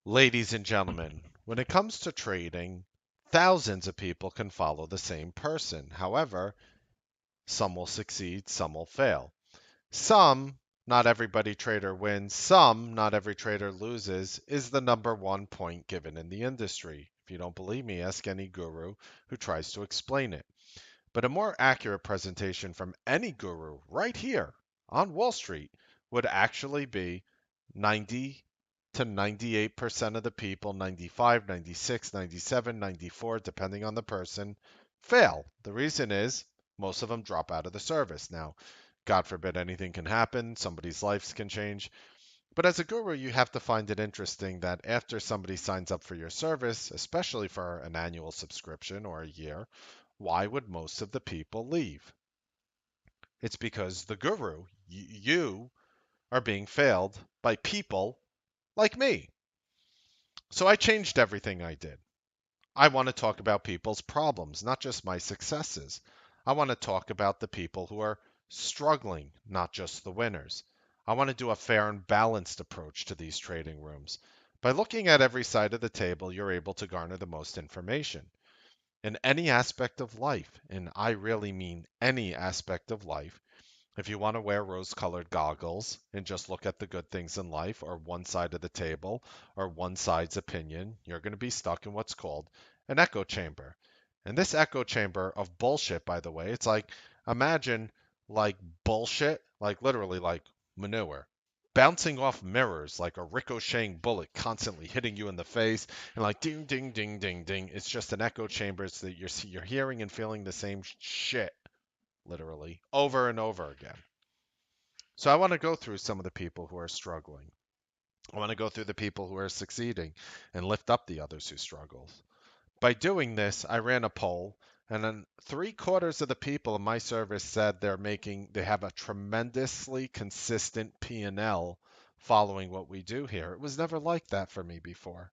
Ladies and gentlemen, when it comes to trading, thousands of people can follow the same person. However, some will succeed, some will fail. Some, not everybody trader wins, some, not every trader loses, is the number one point given in the industry. If you don't believe me, ask any guru who tries to explain it. But a more accurate presentation from any guru right here on Wall Street would actually be 90 to 98% of the people, 95, 96, 97, 94, depending on the person, fail. The reason is most of them drop out of the service. Now, God forbid anything can happen, somebody's lives can change. But as a guru, you have to find it interesting that after somebody signs up for your service, especially for an annual subscription or a year, why would most of the people leave? It's because the guru, you, are being failed by people like me. So I changed everything I did. I want to talk about people's problems, not just my successes. I want to talk about the people who are struggling, not just the winners. I want to do a fair and balanced approach to these trading rooms. By looking at every side of the table, you're able to garner the most information. In any aspect of life, and I really mean any aspect of life, if you want to wear rose colored goggles and just look at the good things in life or one side of the table or one side's opinion, you're going to be stuck in what's called an echo chamber. And this echo chamber of bullshit, by the way, it's like imagine like bullshit, like literally like manure. Bouncing off mirrors like a ricocheting bullet, constantly hitting you in the face, and like ding, ding, ding, ding, ding. It's just an echo chamber. It's that you're hearing and feeling the same shit literally, over and over again. So I want to go through some of the people who are struggling. I want to go through the people who are succeeding and lift up the others who struggle. By doing this, I ran a poll, and then three-quarters of the people in my service said they have a tremendously consistent P&L following what we do here. It was never like that for me before.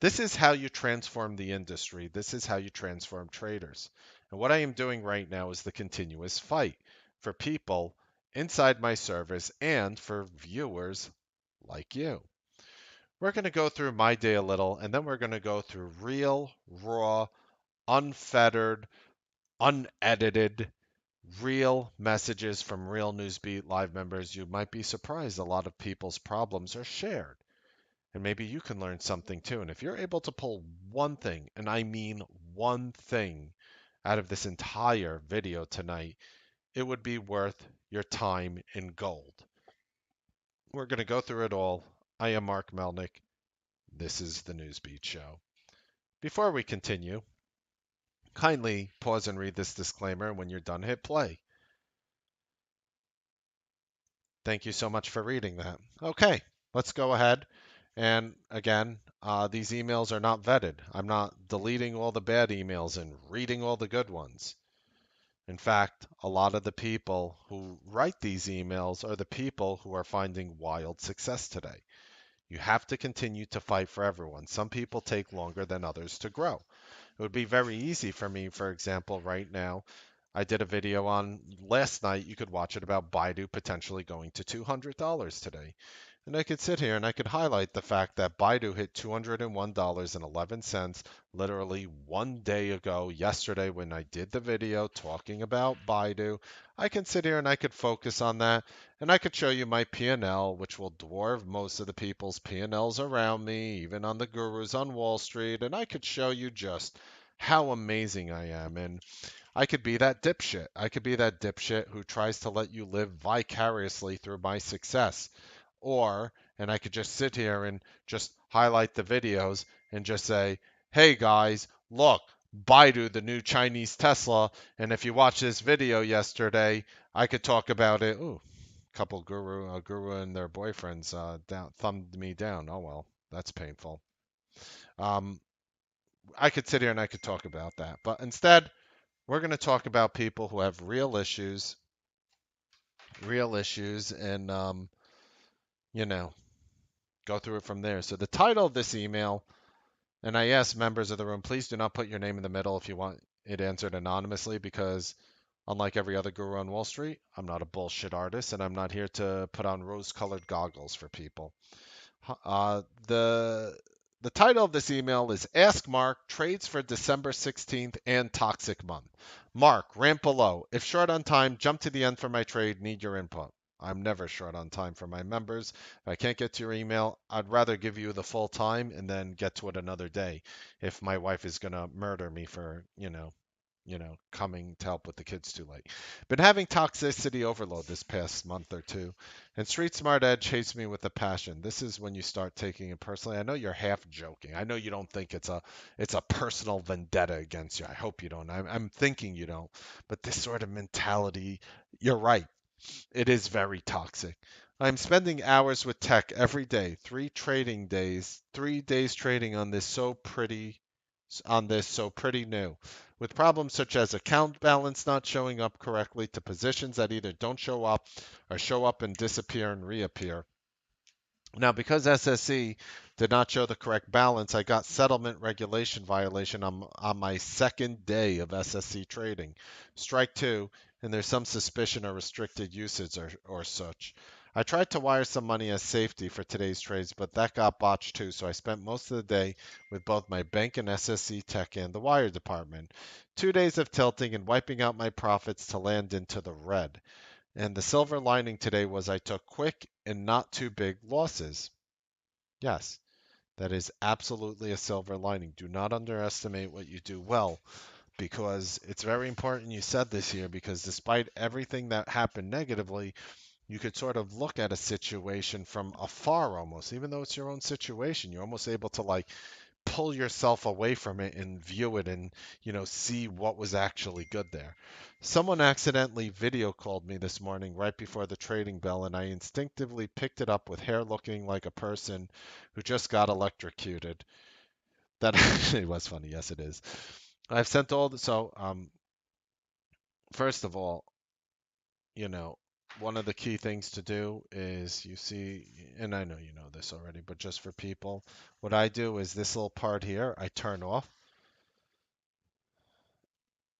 This is how you transform the industry. This is how you transform traders. And what I am doing right now is the continuous fight for people inside my service and for viewers like you. We're going to go through my day a little, and then we're going to go through real, raw, unfettered, unedited, real messages from real Newsbeat Live members. You might be surprised a lot of people's problems are shared. And maybe you can learn something too. And if you're able to pull one thing, and I mean one thing, out of this entire video tonight, it would be worth your time in gold. We're going to go through it all. I am Mark Melnick. This is the Newsbeat Show. Before we continue, kindly pause and read this disclaimer. When you're done, hit play. Thank you so much for reading that. Okay, let's go ahead. And again, these emails are not vetted. I'm not deleting all the bad emails and reading all the good ones. In fact, a lot of the people who write these emails are the people who are finding wild success today. You have to continue to fight for everyone. Some people take longer than others to grow. It would be very easy for me, for example, right now. I did a video on last night. You could watch it about Baidu potentially going to $200 today. And I could sit here and I could highlight the fact that Baidu hit $201.11 literally one day ago, yesterday, when I did the video talking about Baidu. I can sit here and I could focus on that, and I could show you my P&L, which will dwarf most of the people's P&Ls around me, even on the gurus on Wall Street, and I could show you just how amazing I am. And I could be that dipshit. I could be that dipshit who tries to let you live vicariously through my success. And I could just sit here and just highlight the videos and just say, hey guys, look, Baidu, the new Chinese Tesla. And if you watched this video yesterday, I could talk about it. Ooh, a guru and their boyfriends thumbed me down. Oh well, that's painful. Um, I could sit here and I could talk about that. But instead, we're going to talk about people who have real issues, and you know, go through it from there. So the title of this email, and I ask members of the room, please do not put your name in the middle if you want it answered anonymously, because unlike every other guru on Wall Street, I'm not a bullshit artist, and I'm not here to put on rose-colored goggles for people. The The title of this email is Ask Mark Trades for December 16th and Toxic Month. Mark, rant below. If short on time, jump to the end for my trade. Need your input. I'm never short on time for my members. If I can't get to your email, I'd rather give you the full time and then get to it another day if my wife is going to murder me for, coming to help with the kids too late. Been having toxicity overload this past month or two, and Street Smart Ed chased me with a passion. This is when you start taking it personally. I know you're half joking. I know you don't think it's a personal vendetta against you. I hope you don't. I'm thinking you don't. But this sort of mentality, you're right. It is very toxic. I'm spending hours with tech every day, 3 trading days, 3 days trading on this so pretty new, with problems such as account balance not showing up correctly to positions that either don't show up or show up and disappear and reappear. Now, because SSE did not show the correct balance, I got settlement regulation violation on my second day of SSC trading. Strike two, and there's some suspicion of restricted usage or such. I tried to wire some money as safety for today's trades, but that got botched too, so I spent most of the day with both my bank and SSC tech and the wire department. 2 days of tilting and wiping out my profits to land into the red. And the silver lining today was I took quick and not too big losses. Yes, that is absolutely a silver lining. Do not underestimate what you do well, because it's very important you said this here, because despite everything that happened negatively, you could sort of look at a situation from afar almost, even though it's your own situation. You're almost able to like pull yourself away from it and view it and see what was actually good there. Someone accidentally video called me this morning right before the trading bell, and I instinctively picked it up with hair looking like a person who just got electrocuted. That actually was funny. Yes, it is. I've sent all the so first of all, you know one of the key things to do is, you see, and I know you know this already, but just for people, what I do is this little part here I turn off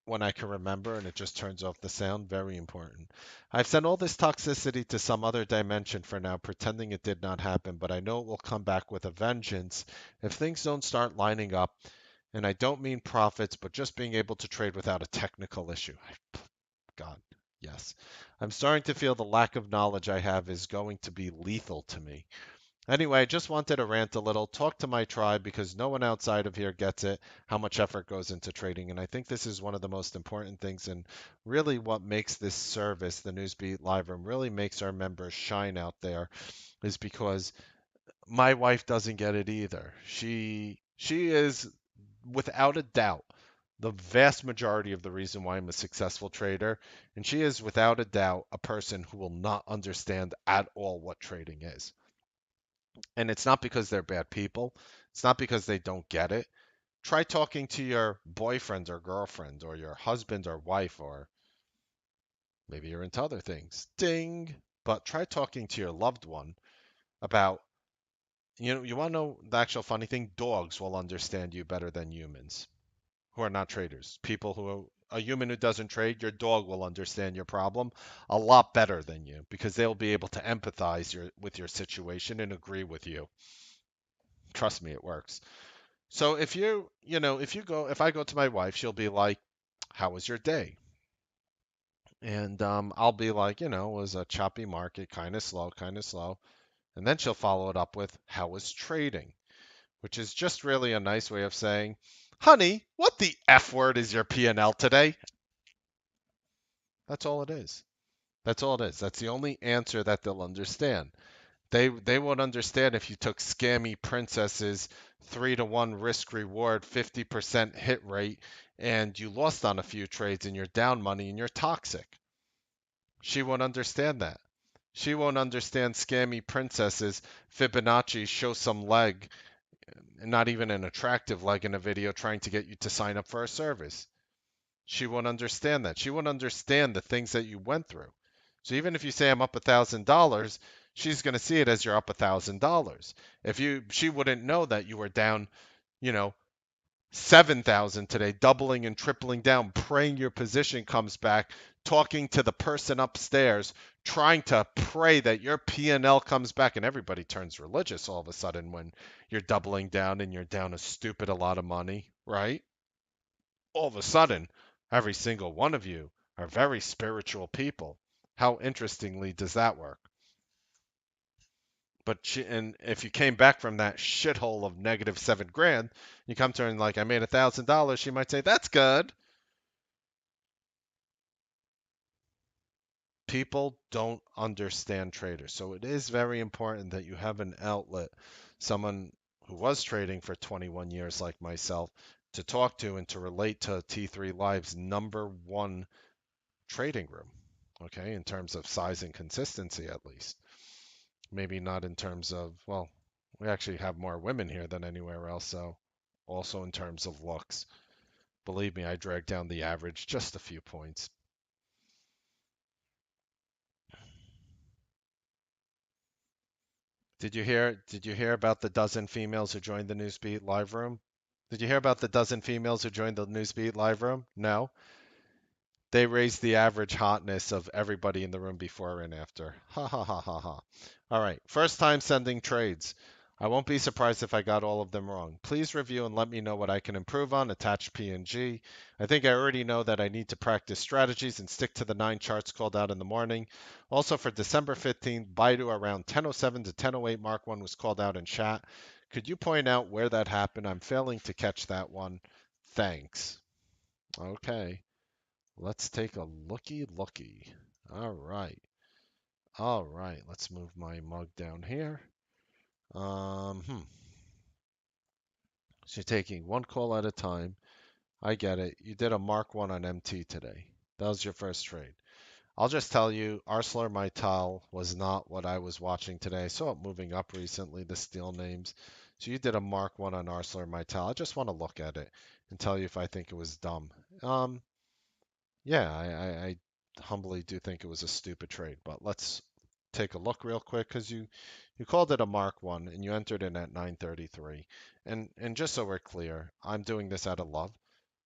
when I can remember, and it just turns off the sound. Very important. I've sent all this toxicity to some other dimension for now, pretending it did not happen, but I know it will come back with a vengeance if things don't start lining up. And I don't mean profits, but just being able to trade without a technical issue. God, yes. I'm starting to feel the lack of knowledge I have is going to be lethal to me. Anyway, I just wanted to rant a little, talk to my tribe, because no one outside of here gets it, how much effort goes into trading. And I think this is one of the most important things, and really what makes this service, the Newsbeat Live Room, really makes our members shine out there, is because my wife doesn't get it either. She is, without a doubt, the vast majority of the reason why I'm a successful trader, and she is without a doubt a person who will not understand at all what trading is. And it's not because they're bad people. It's not because they don't get it. Try talking to your boyfriend or girlfriend or your husband or wife, or maybe you're into other things. Ding. But try talking to your loved one about, you want to know the actual funny thing? Dogs will understand you better than humans who are not traders. People who a human who doesn't trade, your dog will understand your problem a lot better than you, because they'll be able to empathize with your situation and agree with you. Trust me, it works. So if I go to my wife, she'll be like, "How was your day?" And I'll be like, "It was a choppy market, kind of slow, kind of slow." And then she'll follow it up with, "How was trading?" Which is just really a nice way of saying, "Honey, what the F word is your P&L today?" That's all it is. That's all it is. That's the only answer that they'll understand. They won't understand if you took scammy princesses 3-to-1 risk reward, 50% hit rate, and you lost on a few trades and you're down money and you're toxic. She won't understand that. She won't understand scammy princesses, Fibonacci show some leg, and not even an attractive leg in a video, trying to get you to sign up for a service. She won't understand that. She won't understand the things that you went through. So even if you say I'm up $1,000, she's going to see it as you're up $1,000. She wouldn't know that you were down, you know, 7,000 today, doubling and tripling down, praying your position comes back, talking to the person upstairs, trying to pray that your P&L comes back, and everybody turns religious all of a sudden when you're doubling down and you're down a stupid a lot of money, right? All of a sudden, every single one of you are very spiritual people. How interestingly does that work? And if you came back from that shithole of negative 7 grand, you come to her and like, I made $1,000. She might say, that's good. People don't understand traders. So it is very important that you have an outlet, someone who was trading for 21 years like myself, to talk to and to relate to T3 Live's number one trading room. Okay, in terms of size and consistency, at least. Maybe not in terms of, well, we actually have more women here than anywhere else. So also in terms of looks. Believe me, I dragged down the average just a few points. Did you hear about the dozen females who joined the Newsbeat live room? Did you hear about the dozen females who joined the Newsbeat live room? No. They raised the average hotness of everybody in the room before and after. Ha ha ha ha ha. All right. First time sending trades. I won't be surprised if I got all of them wrong. Please review and let me know what I can improve on. Attached PNG. I think I already know that I need to practice strategies and stick to the 9 charts called out in the morning. Also for December 15th, Baidu around 10:07 to 10:08 Mark 1 was called out in chat. Could you point out where that happened? I'm failing to catch that one. Thanks. Okay. Let's take a looky. All right. All right. Let's move my mug down here. Um, hmm. So you're taking one call at a time. I get it. You did a Mark 1 on MT today. That was your first trade. I'll just tell you, ArcelorMittal was not what I was watching today. I saw it moving up recently, the steel names. So you did a Mark 1 on ArcelorMittal. I just want to look at it and tell you if I think it was dumb. Um, Yeah, I humbly do think it was a stupid trade, but let's take a look real quick because you called it a Mark 1 and you entered in at 933. And just so we're clear, I'm doing this out of love.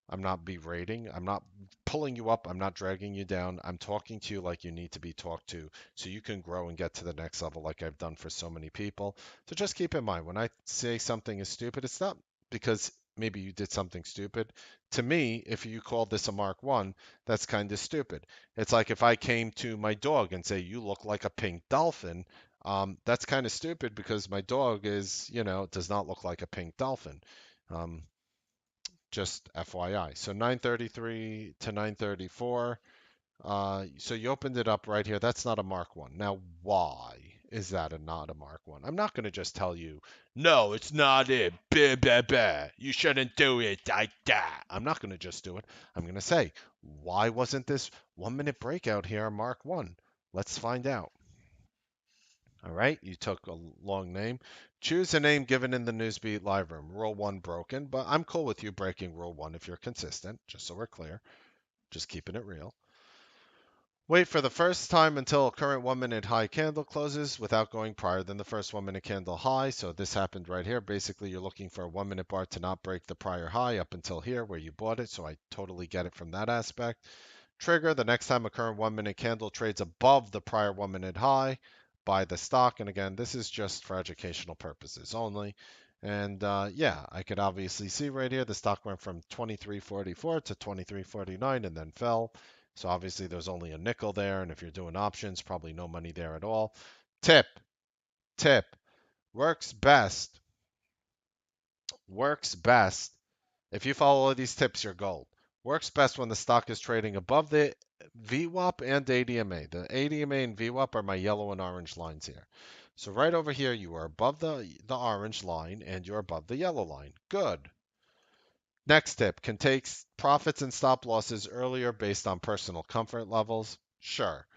I'm not berating. I'm not pulling you up. I'm not dragging you down. I'm talking to you like you need to be talked to so you can grow and get to the next level like I've done for so many people. So just keep in mind when I say something is stupid, it's not because maybe you did something stupid. To me, if you called this a Mark 1, that's kind of stupid. It's like if I came to my dog and say, you look like a pink dolphin. That's kind of stupid because my dog does not look like a pink dolphin. Um, just FYI. So 933 to 934. So you opened it up right here. That's not a Mark 1. Now, why is that not a Mark 1? I'm not going to just tell you, no, it's not it. Bah, bah, bah. You shouldn't do it like that. I'm not going to just do it. I'm going to say, why wasn't this 1 minute breakout here a Mark 1? Let's find out. All right, you took a long name. Choose a name given in the Newsbeat live room. Rule 1 broken, but I'm cool with you breaking Rule 1 if you're consistent, just so we're clear. Just keeping it real. Wait for the first time until current 1 minute high candle closes without going prior than the first 1 minute candle high. So this happened right here. Basically, you're looking for a 1 minute bar to not break the prior high up until here where you bought it. So I totally get it from that aspect. Trigger, the next time a current 1 minute candle trades above the prior 1 minute high, buy the stock. And again, this is just for educational purposes only. And yeah, I could obviously see right here the stock went from 23.44 to 23.49 and then fell. So obviously there's only a nickel there. And if you're doing options, probably no money there at all. Tip, tip, works best, works best if you follow all of these tips, you're gold. Works best when the stock is trading above the VWAP and ADMA. The ADMA and VWAP are my yellow and orange lines here. So right over here, you are above the orange line and you're above the yellow line. Good. Next tip, can take profits and stop losses earlier based on personal comfort levels. Sure.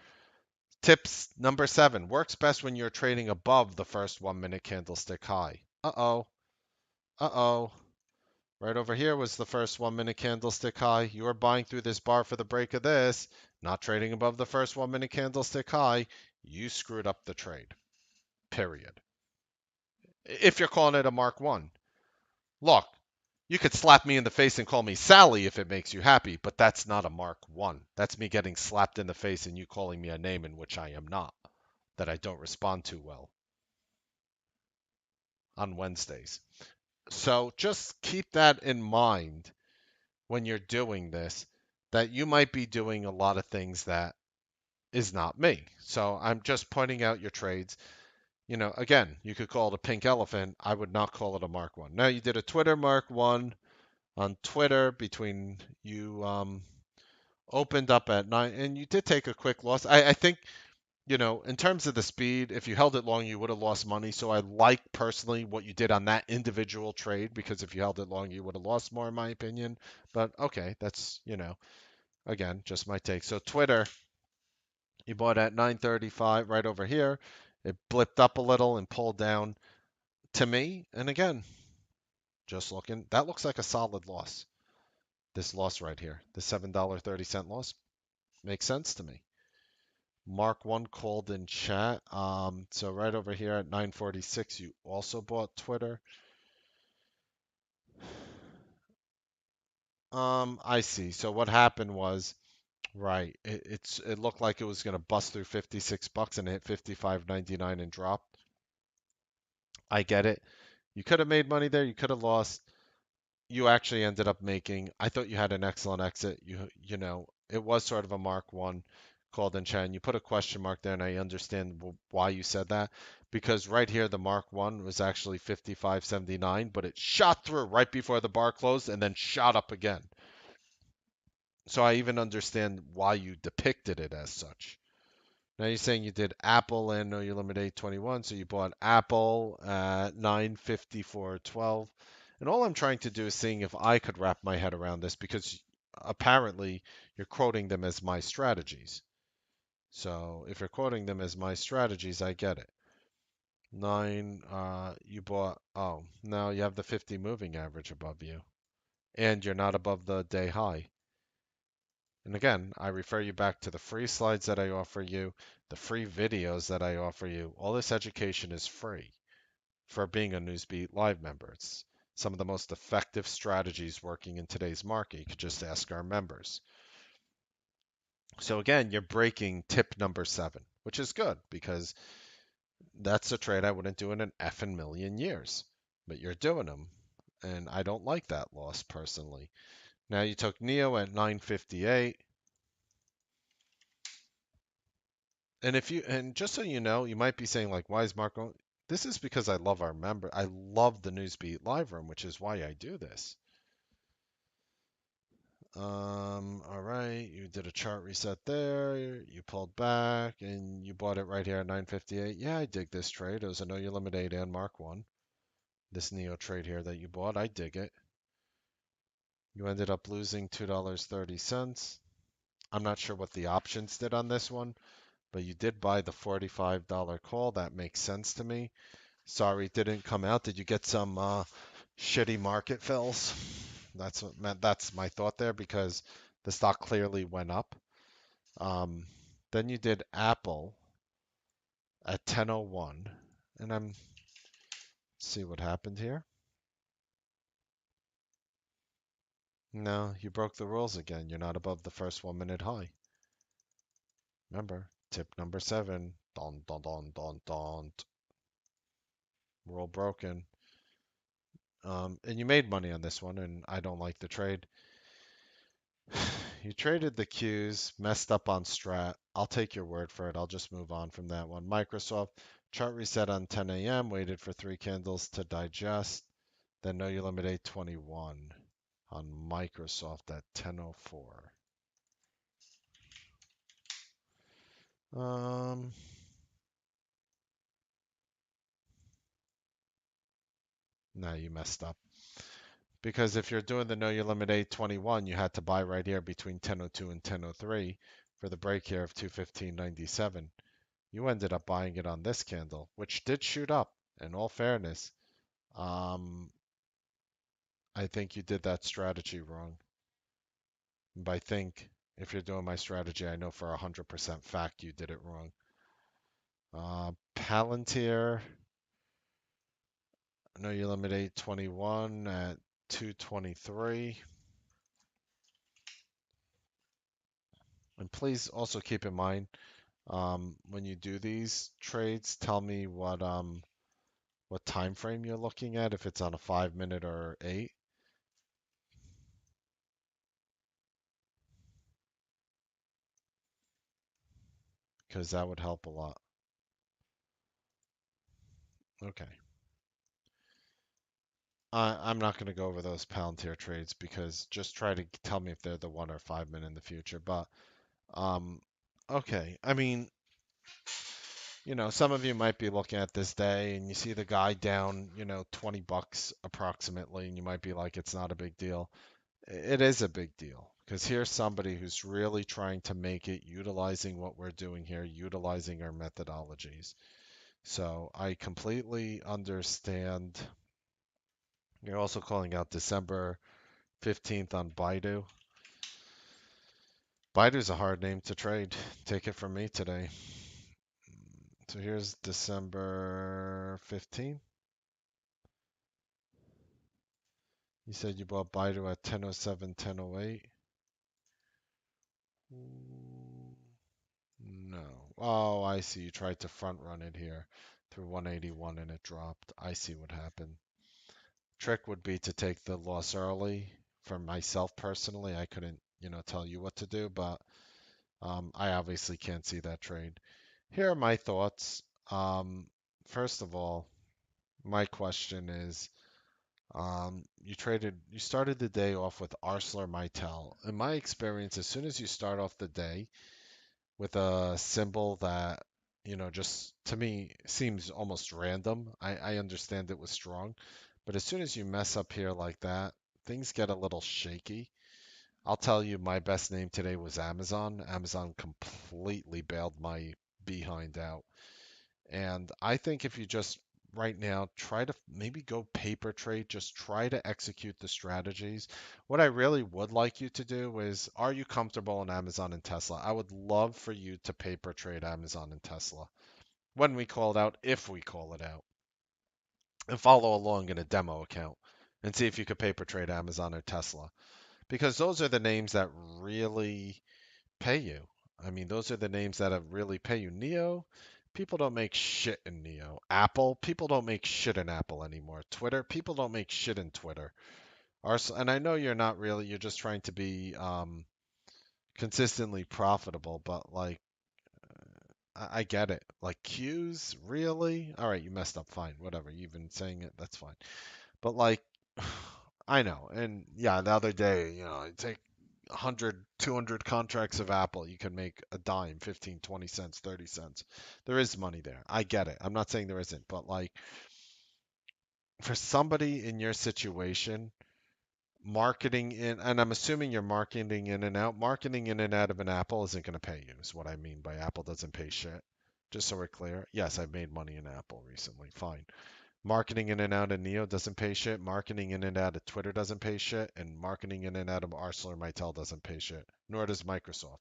Tips number 7, works best when you're trading above the first 1 minute candlestick high. Uh-oh. Uh-oh. Right over here was the first 1 minute candlestick high. You are buying through this bar for the break of this, not trading above the first 1 minute candlestick high. You screwed up the trade. Period. If you're calling it a Mark 1. Look, You could slap me in the face and call me Sally if it makes you happy, but that's not a Mark 1. That's me getting slapped in the face and you calling me a name in which I am not, that I don't respond to well on Wednesdays. So just keep that in mind when you're doing this, that you might be doing a lot of things that is not me. So I'm just pointing out your trades. Again, you could call it a pink elephant. I would not call it a Mark 1. Now, you did a Twitter Mark 1 on Twitter between you opened up at 9 and you did take a quick loss. I think, in terms of the speed, if you held it long, you would have lost money. So I like personally what you did on that individual trade because if you held it long, you would have lost more, in my opinion. But okay, that's, again, just my take. So Twitter, you bought at 935 right over here. It blipped up a little and pulled down to me. And again, just looking, that looks like a solid loss. This loss right here, the $7.30 loss, makes sense to me. Mark one called in chat. So right over here at 946, you also bought Twitter. I see. So what happened was, right, it looked like it was gonna bust through 56 bucks and hit 55.99 and drop. I get it. You could have made money there. You could have lost. You actually ended up making. I thought you had an excellent exit. It was sort of a Mark one called in chat. And you put a question mark there, and I understand why you said that because right here the Mark one was actually 55.79, but it shot through right before the bar closed and then shot up again. So I even understand why you depicted it as such. Now you're saying you did Apple and no, you eliminate 21, so you bought Apple at 954.12. And all I'm trying to do is seeing if I could wrap my head around this because apparently you're quoting them as my strategies. So if you're quoting them as my strategies, I get it. You bought, oh, now you have the 50 moving average above you. And you're not above the day high. And again, I refer you back to the free slides that I offer you, the free videos that I offer you. All this education is free for being a Newsbeat Live member. It's some of the most effective strategies working in today's market. You could just ask our members. So again, you're breaking tip number 7, which is good because that's a trade I wouldn't do in an effing million years. But you're doing them, and I don't like that loss personally. Now you took Neo at 958. And just so you know, you might be saying like, why is Marco? This is because I love our member. I love the Newsbeat live room, which is why I do this. All right, you did a chart reset there. You pulled back and you bought it right here at 958. Yeah, I dig this trade. It was a no you eliminate and Mark one. This Neo trade here that you bought, I dig it. You ended up losing $2.30. I'm not sure what the options did on this one, but you did buy the $45 call. That makes sense to me. Sorry, it didn't come out. Did you get some shitty market fills? That's my thought there because the stock clearly went up. Um, then you did Apple at 10:01, and see what happened here. No, you broke the rules again. You're not above the first 1 minute high. Remember, tip number 7. Don don don don don. Rule broken. And you made money on this one, and I don't like the trade. You traded the Qs, messed up on strat. I'll take your word for it. I'll just move on from that one. Microsoft chart reset on 10 a.m. Waited for 3 candles to digest. Then no you eliminate 21 on Microsoft at 10:04. Now you messed up. Because if you're doing the no you eliminate 21, you had to buy right here between 10:02 and 10:03 for the break here of 215.97. You ended up buying it on this candle, which did shoot up. In all fairness, I think you did that strategy wrong. And by think, if you're doing my strategy, I know for 100% fact you did it wrong. Palantir, I know you eliminate 21 at 223. And please also keep in mind, when you do these trades, tell me what time frame you're looking at, if it's on a 5 minute or 8, because that would help a lot. Okay. I'm not going to go over those Palantir trades because just try to tell me if they're the 1 or 5 minute in the future. But um, okay. I mean, some of you might be looking at this day and you see the guy down, $20 approximately, and you might be like, it's not a big deal. It is a big deal because here's somebody who's really trying to make it, utilizing what we're doing here, utilizing our methodologies. So I completely understand. You're also calling out December 15th on Baidu. Baidu's a hard name to trade. Take it from me today. So here's December 15th. You said you bought Baidu at 10:07, 10:08. No. Oh, I see. You tried to front run it here through 181 and it dropped. I see what happened. Trick would be to take the loss early. For myself personally, I couldn't, tell you what to do, but I obviously can't see that trade. Here are my thoughts. First of all, my question is, you started the day off with ArcelorMittal. In my experience, as soon as you start off the day with a symbol that, just to me seems almost random. I understand it was strong, but as soon as you mess up here like that, things get a little shaky. I'll tell you, my best name today was Amazon. Amazon completely bailed my behind out. And I think if you just right now try to maybe go paper trade, just try to execute the strategies. What I really would like you to do is, are you comfortable in Amazon and Tesla? I would love for you to paper trade Amazon and Tesla when we call it out, if we call it out, and follow along in a demo account and see if you could paper trade Amazon or Tesla. Because those are the names that really pay you. I mean, those are the names that have really pay you. Neo, people don't make shit in Neo. Apple, people don't make shit in Apple anymore. Twitter, people don't make shit in Twitter. And I know you're not really, you're just trying to be consistently profitable, but like, I get it. Like Q's, really? All right, you messed up, fine, whatever. You've been saying it, that's fine. But like, I know. And yeah, the other day, I take 100, 200 contracts of Apple, you can make a dime, 15, 20 cents, 30 cents. There is money there. I get it. I'm not saying there isn't, but like for somebody in your situation, marketing in, and I'm assuming you're marketing in and out of an Apple isn't going to pay you, is what I mean by Apple doesn't pay shit. Just so we're clear. Yes, I've made money in Apple recently. Fine. Marketing in and out of Neo doesn't pay shit. Marketing in and out of Twitter doesn't pay shit. And marketing in and out of ArcelorMittal doesn't pay shit. Nor does Microsoft.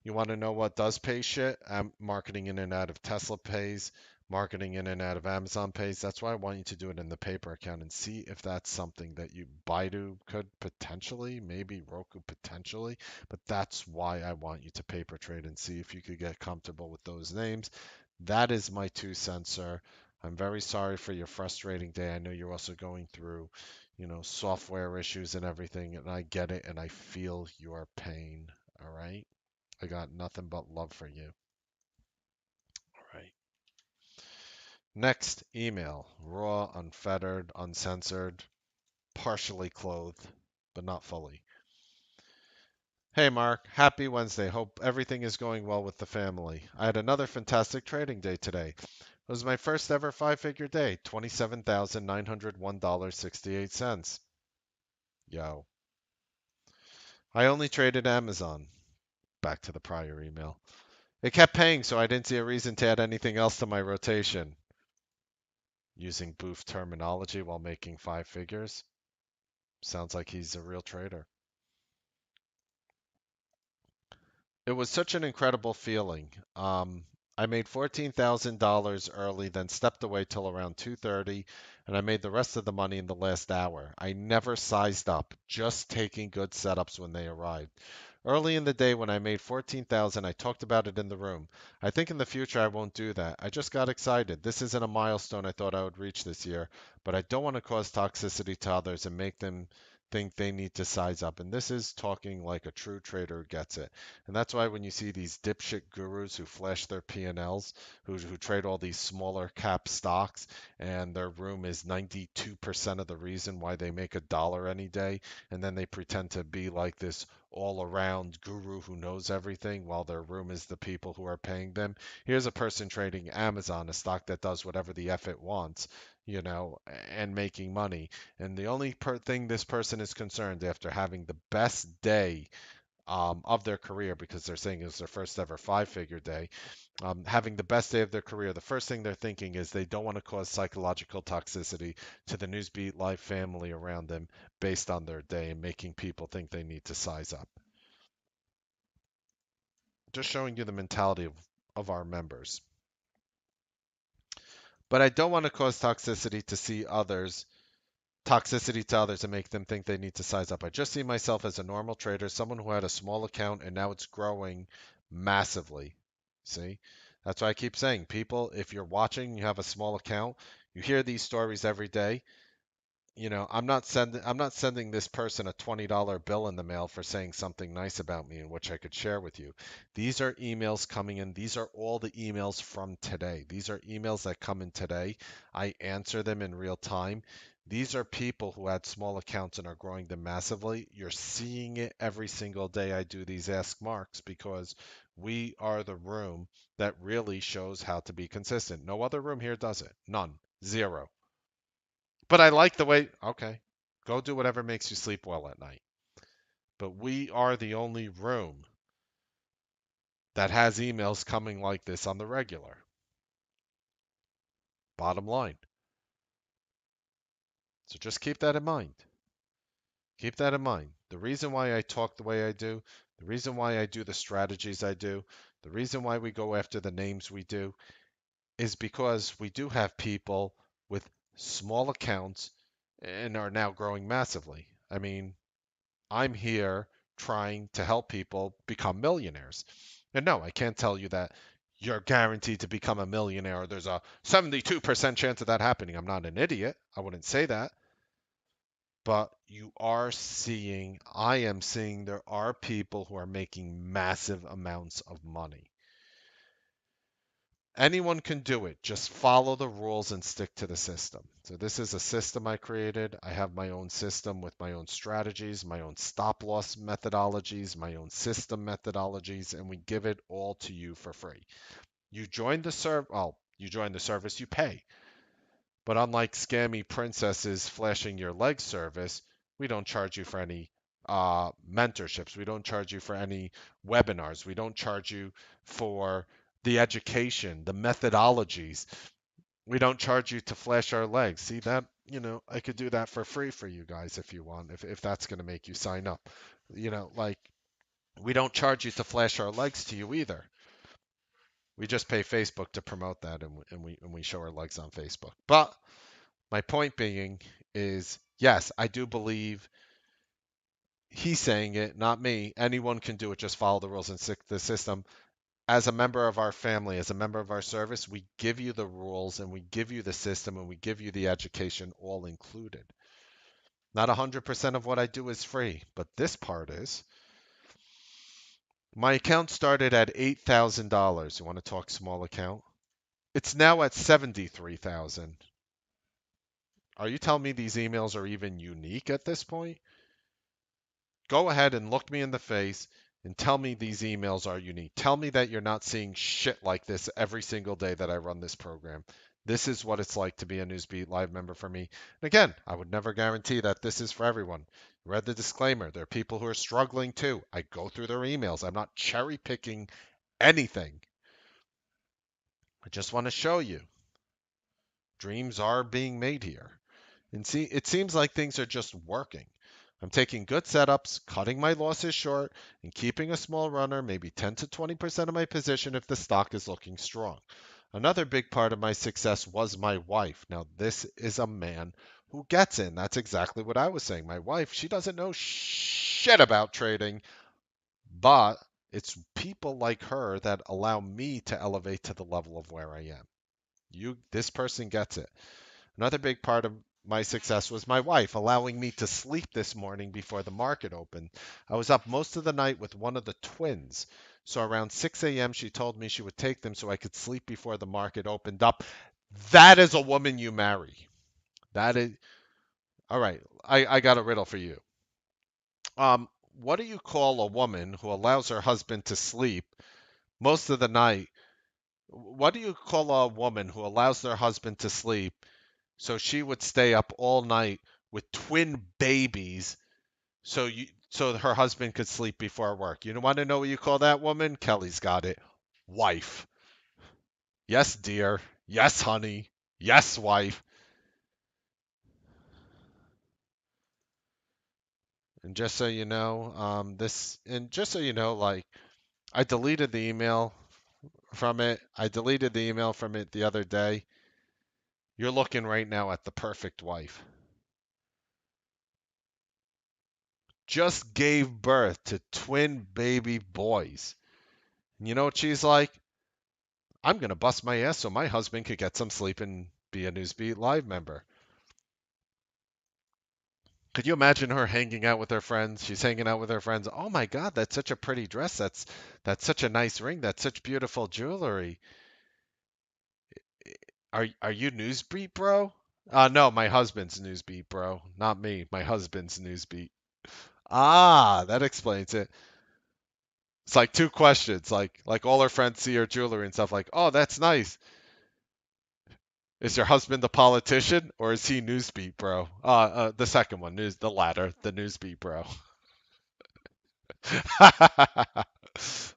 You want to know what does pay shit? Marketing in and out of Tesla pays. Marketing in and out of Amazon pays. That's why I want you to do it in the paper account and see if that's something that you Baidu could potentially, maybe Roku potentially, but that's why I want you to paper trade and see if you could get comfortable with those names. That is my 2 cents, sir. I'm very sorry for your frustrating day. I know you're also going through, software issues and everything, and I get it and I feel your pain. All right? I got nothing but love for you. All right. Next email. Raw, unfettered, uncensored, partially clothed, but not fully. Hey Mark, happy Wednesday. Hope everything is going well with the family. I had another fantastic trading day today. It was my first ever five-figure day, $27,901.68. Yo. I only traded Amazon. Back to the prior email. It kept paying, so I didn't see a reason to add anything else to my rotation. Using booth terminology while making five figures. Sounds like he's a real trader. It was such an incredible feeling. I made $14,000 early, then stepped away till around 2:30, and I made the rest of the money in the last hour. I never sized up, just taking good setups when they arrived. Early in the day when I made 14,000, I talked about it in the room. I think in the future I won't do that. I just got excited. This isn't a milestone I thought I would reach this year, but I don't want to cause toxicity to others and make them think they need to size up. And this is talking like a true trader who gets it. And that's why when you see these dipshit gurus who flash their P&Ls, who trade all these smaller cap stocks, and their room is 92% of the reason why they make a dollar any day, and then they pretend to be like this all around guru who knows everything while their room is the people who are paying them. Here's a person trading Amazon, a stock that does whatever the F it wants, and making money. And the only thing this person is concerned after having the best day of their career, because they're saying it's their first ever five-figure day, having the best day of their career, the first thing they're thinking is they don't want to cause psychological toxicity to the Newsbeat Live family around them based on their day and making people think they need to size up. Just showing you the mentality of our members. But I don't want to cause toxicity to others and make them think they need to size up. I just see myself as a normal trader, someone who had a small account and now it's growing massively. See? That's why I keep saying, people, if you're watching, you have a small account, you hear these stories every day. I'm not sending this person a $20 bill in the mail for saying something nice about me in which I could share with you. These are emails coming in. These are all the emails from today. These are emails that come in today. I answer them in real time. These are people who had small accounts and are growing them massively. You're seeing it every single day I do these Ask Marks because we are the room that really shows how to be consistent. No other room here does it. None. Zero. But I like the way, okay, go do whatever makes you sleep well at night. But we are the only room that has emails coming like this on the regular. Bottom line. So just keep that in mind. Keep that in mind. The reason why I talk the way I do, the reason why I do the strategies I do, the reason why we go after the names we do is because we do have people with small accounts and are now growing massively. I mean, I'm here trying to help people become millionaires. And no, I can't tell you that you're guaranteed to become a millionaire or there's a 72% chance of that happening. I'm not an idiot. I wouldn't say that. But I am seeing there are people who are making massive amounts of money. Anyone can do it. Just follow the rules and stick to the system. So this is a system I created. I have my own system with my own strategies, my own stop loss methodologies, my own system methodologies, and we give it all to you for free. You join the service, you pay. But unlike scammy princesses flashing your leg service, we don't charge you for any mentorships. We don't charge you for any webinars. We don't charge you for the education, the methodologies. We don't charge you to flash our legs. See that? I could do that for free for you guys if you want, if that's going to make you sign up. Like we don't charge you to flash our legs to you either. We just pay Facebook to promote that, and we show our legs on Facebook. But my point being is, yes, I do believe he's saying it, not me. Anyone can do it. Just follow the rules and stick to the system. As a member of our family, as a member of our service, we give you the rules and we give you the system and we give you the education all included. Not 100% of what I do is free, but this part is. My account started at $8,000. You want to talk small account? It's now at 73,000. Are you telling me these emails are even unique at this point? Go ahead and look me in the face and tell me these emails are unique. Tell me that you're not seeing shit like this every single day that I run this program. This is what it's like to be a Newsbeat Live member for me. And again, I would never guarantee that this is for everyone. Read the disclaimer. There are people who are struggling too. I go through their emails. I'm not cherry picking anything. I just want to show you dreams are being made here. And see, it seems like things are just working. I'm taking good setups, cutting my losses short, and keeping a small runner, maybe 10 to 20% of my position if the stock is looking strong. Another big part of my success was my wife. Now, this is a man who gets in. That's exactly what I was saying. My wife, she doesn't know shit about trading, but it's people like her that allow me to elevate to the level of where I am. This person gets it. Another big part of my success was my wife allowing me to sleep this morning before the market opened. I was up most of the night with one of the twins. So around 6 a.m., she told me she would take them so I could sleep before the market opened up. That is a woman you marry. That is all right. I got a riddle for you. What do you call a woman who allows her husband to sleep most of the night? What do you call a woman who allows their husband to sleep so she would stay up all night with twin babies so her husband could sleep before work? You want to know what you call that woman? Kelly's got it. Wife. Yes, dear. Yes, honey. Yes, wife. And just so you know, like I deleted the email from it. I deleted the email from it the other day. You're looking right now at the perfect wife. Just gave birth to twin baby boys. And you know what she's like? I'm going to bust my ass so my husband could get some sleep and be a Newsbeat Live member. Could you imagine her hanging out with her friends? She's hanging out with her friends. Oh my God, that's such a pretty dress. That's such a nice ring. That's such beautiful jewelry. Are you Newsbeat, bro? No, my husband's Newsbeat, bro. Not me. My husband's Newsbeat. Ah, that explains it. It's like two questions. Like all her friends see her jewelry and stuff. Like, oh, that's nice. Is your husband the politician or is he Newsbeat, bro? The second one, the latter, the Newsbeat, bro.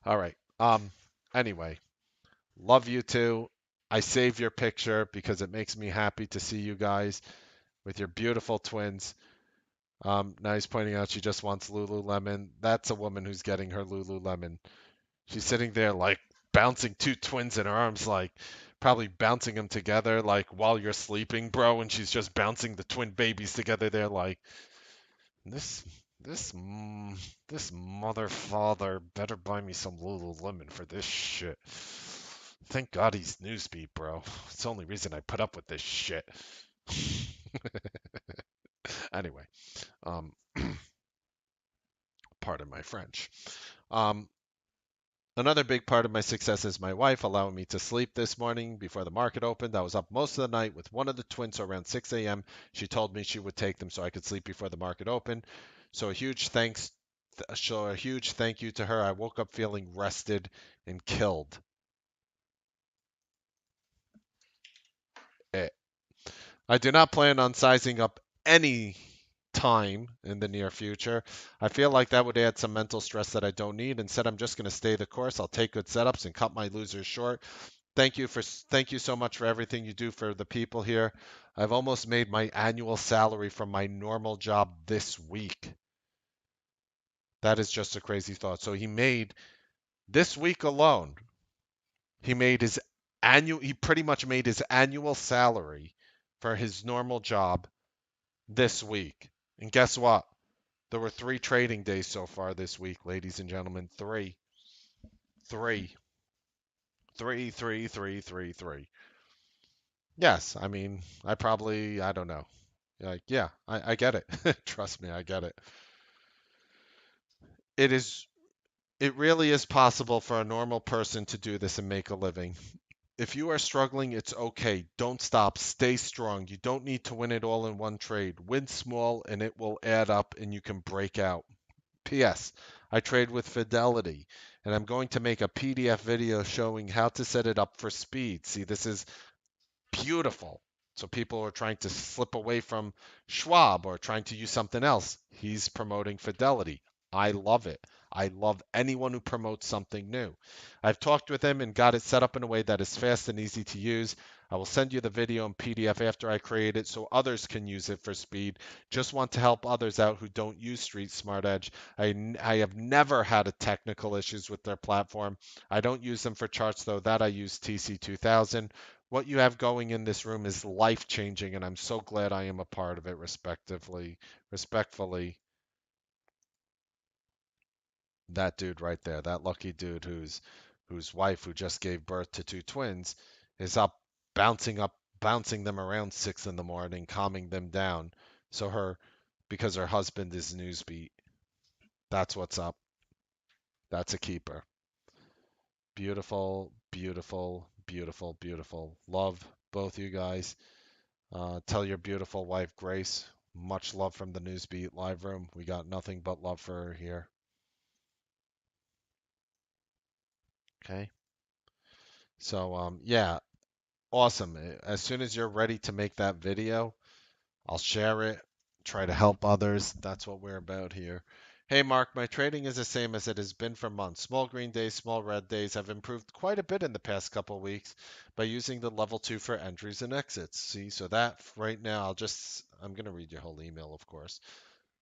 All right. Anyway, love you too. I save your picture because it makes me happy to see you guys with your beautiful twins. Now he's pointing out she just wants Lululemon. That's a woman who's getting her Lululemon. She's sitting there like bouncing two twins in her arms, like probably bouncing them together, like while you're sleeping, bro. And she's just bouncing the twin babies together there, like this, this, this mother father better buy me some Lululemon for this shit. Thank God he's Newsbeat, bro. It's the only reason I put up with this shit. Anyway, um, pardon my French. Um, Another big part of my success is my wife allowing me to sleep this morning before the market opened. I was up most of the night with one of the twins, so around 6 a.m. She told me she would take them so I could sleep before the market opened. So a huge thank you to her. I woke up feeling rested and killed it. I do not plan on sizing up any time in the near future. I feel like that would add some mental stress that I don't need. Instead, I'm just going to stay the course. I'll take good setups and cut my losers short. Thank you so much for everything you do for the people here. I've almost made my annual salary from my normal job this week. That is just a crazy thought. So he made this week alone, he made his he pretty much made his annual salary for his normal job this week. And guess what? There were 3 trading days so far this week, ladies and gentlemen. Three, three. Yes, I mean, I don't know. Like, yeah, I get it. Trust me, I get it. It is, it really is possible for a normal person to do this and make a living. If you are struggling, it's okay. Don't stop. Stay strong. You don't need to win it all in one trade. Win small and it will add up and you can break out. P.S. I trade with Fidelity and I'm going to make a PDF video showing how to set it up for speed. See, this is beautiful. So people are trying to slip away from Schwab or trying to use something else. He's promoting Fidelity. I love it. I love anyone who promotes something new. I've talked with him and got it set up in a way that is fast and easy to use. I will send you the video and PDF after I create it so others can use it for speed. Just want to help others out who don't use Street Smart Edge. I have never had a technical issues with their platform. I don't use them for charts though. That I use TC2000. What you have going in this room is life changing, and I'm so glad I am a part of it. Respectfully, that dude right there, that lucky dude whose wife who just gave birth to two twins is bouncing them around 6 in the morning, calming them down. So her because her husband is Newsbeat. That's what's up. That's a keeper. Beautiful, beautiful, beautiful, beautiful. Love both you guys. Tell your beautiful wife Grace. Much love from the Newsbeat live room. We got nothing but love for her here. Okay. So yeah, awesome. As soon as you're ready to make that video, I'll share it, try to help others. That's what we're about here. Hey Mark, my trading is the same as it has been for months. Small green days, small red days have improved quite a bit in the past couple weeks by using the level 2 for entries and exits. See, so that right now, I'm going to read your whole email, of course.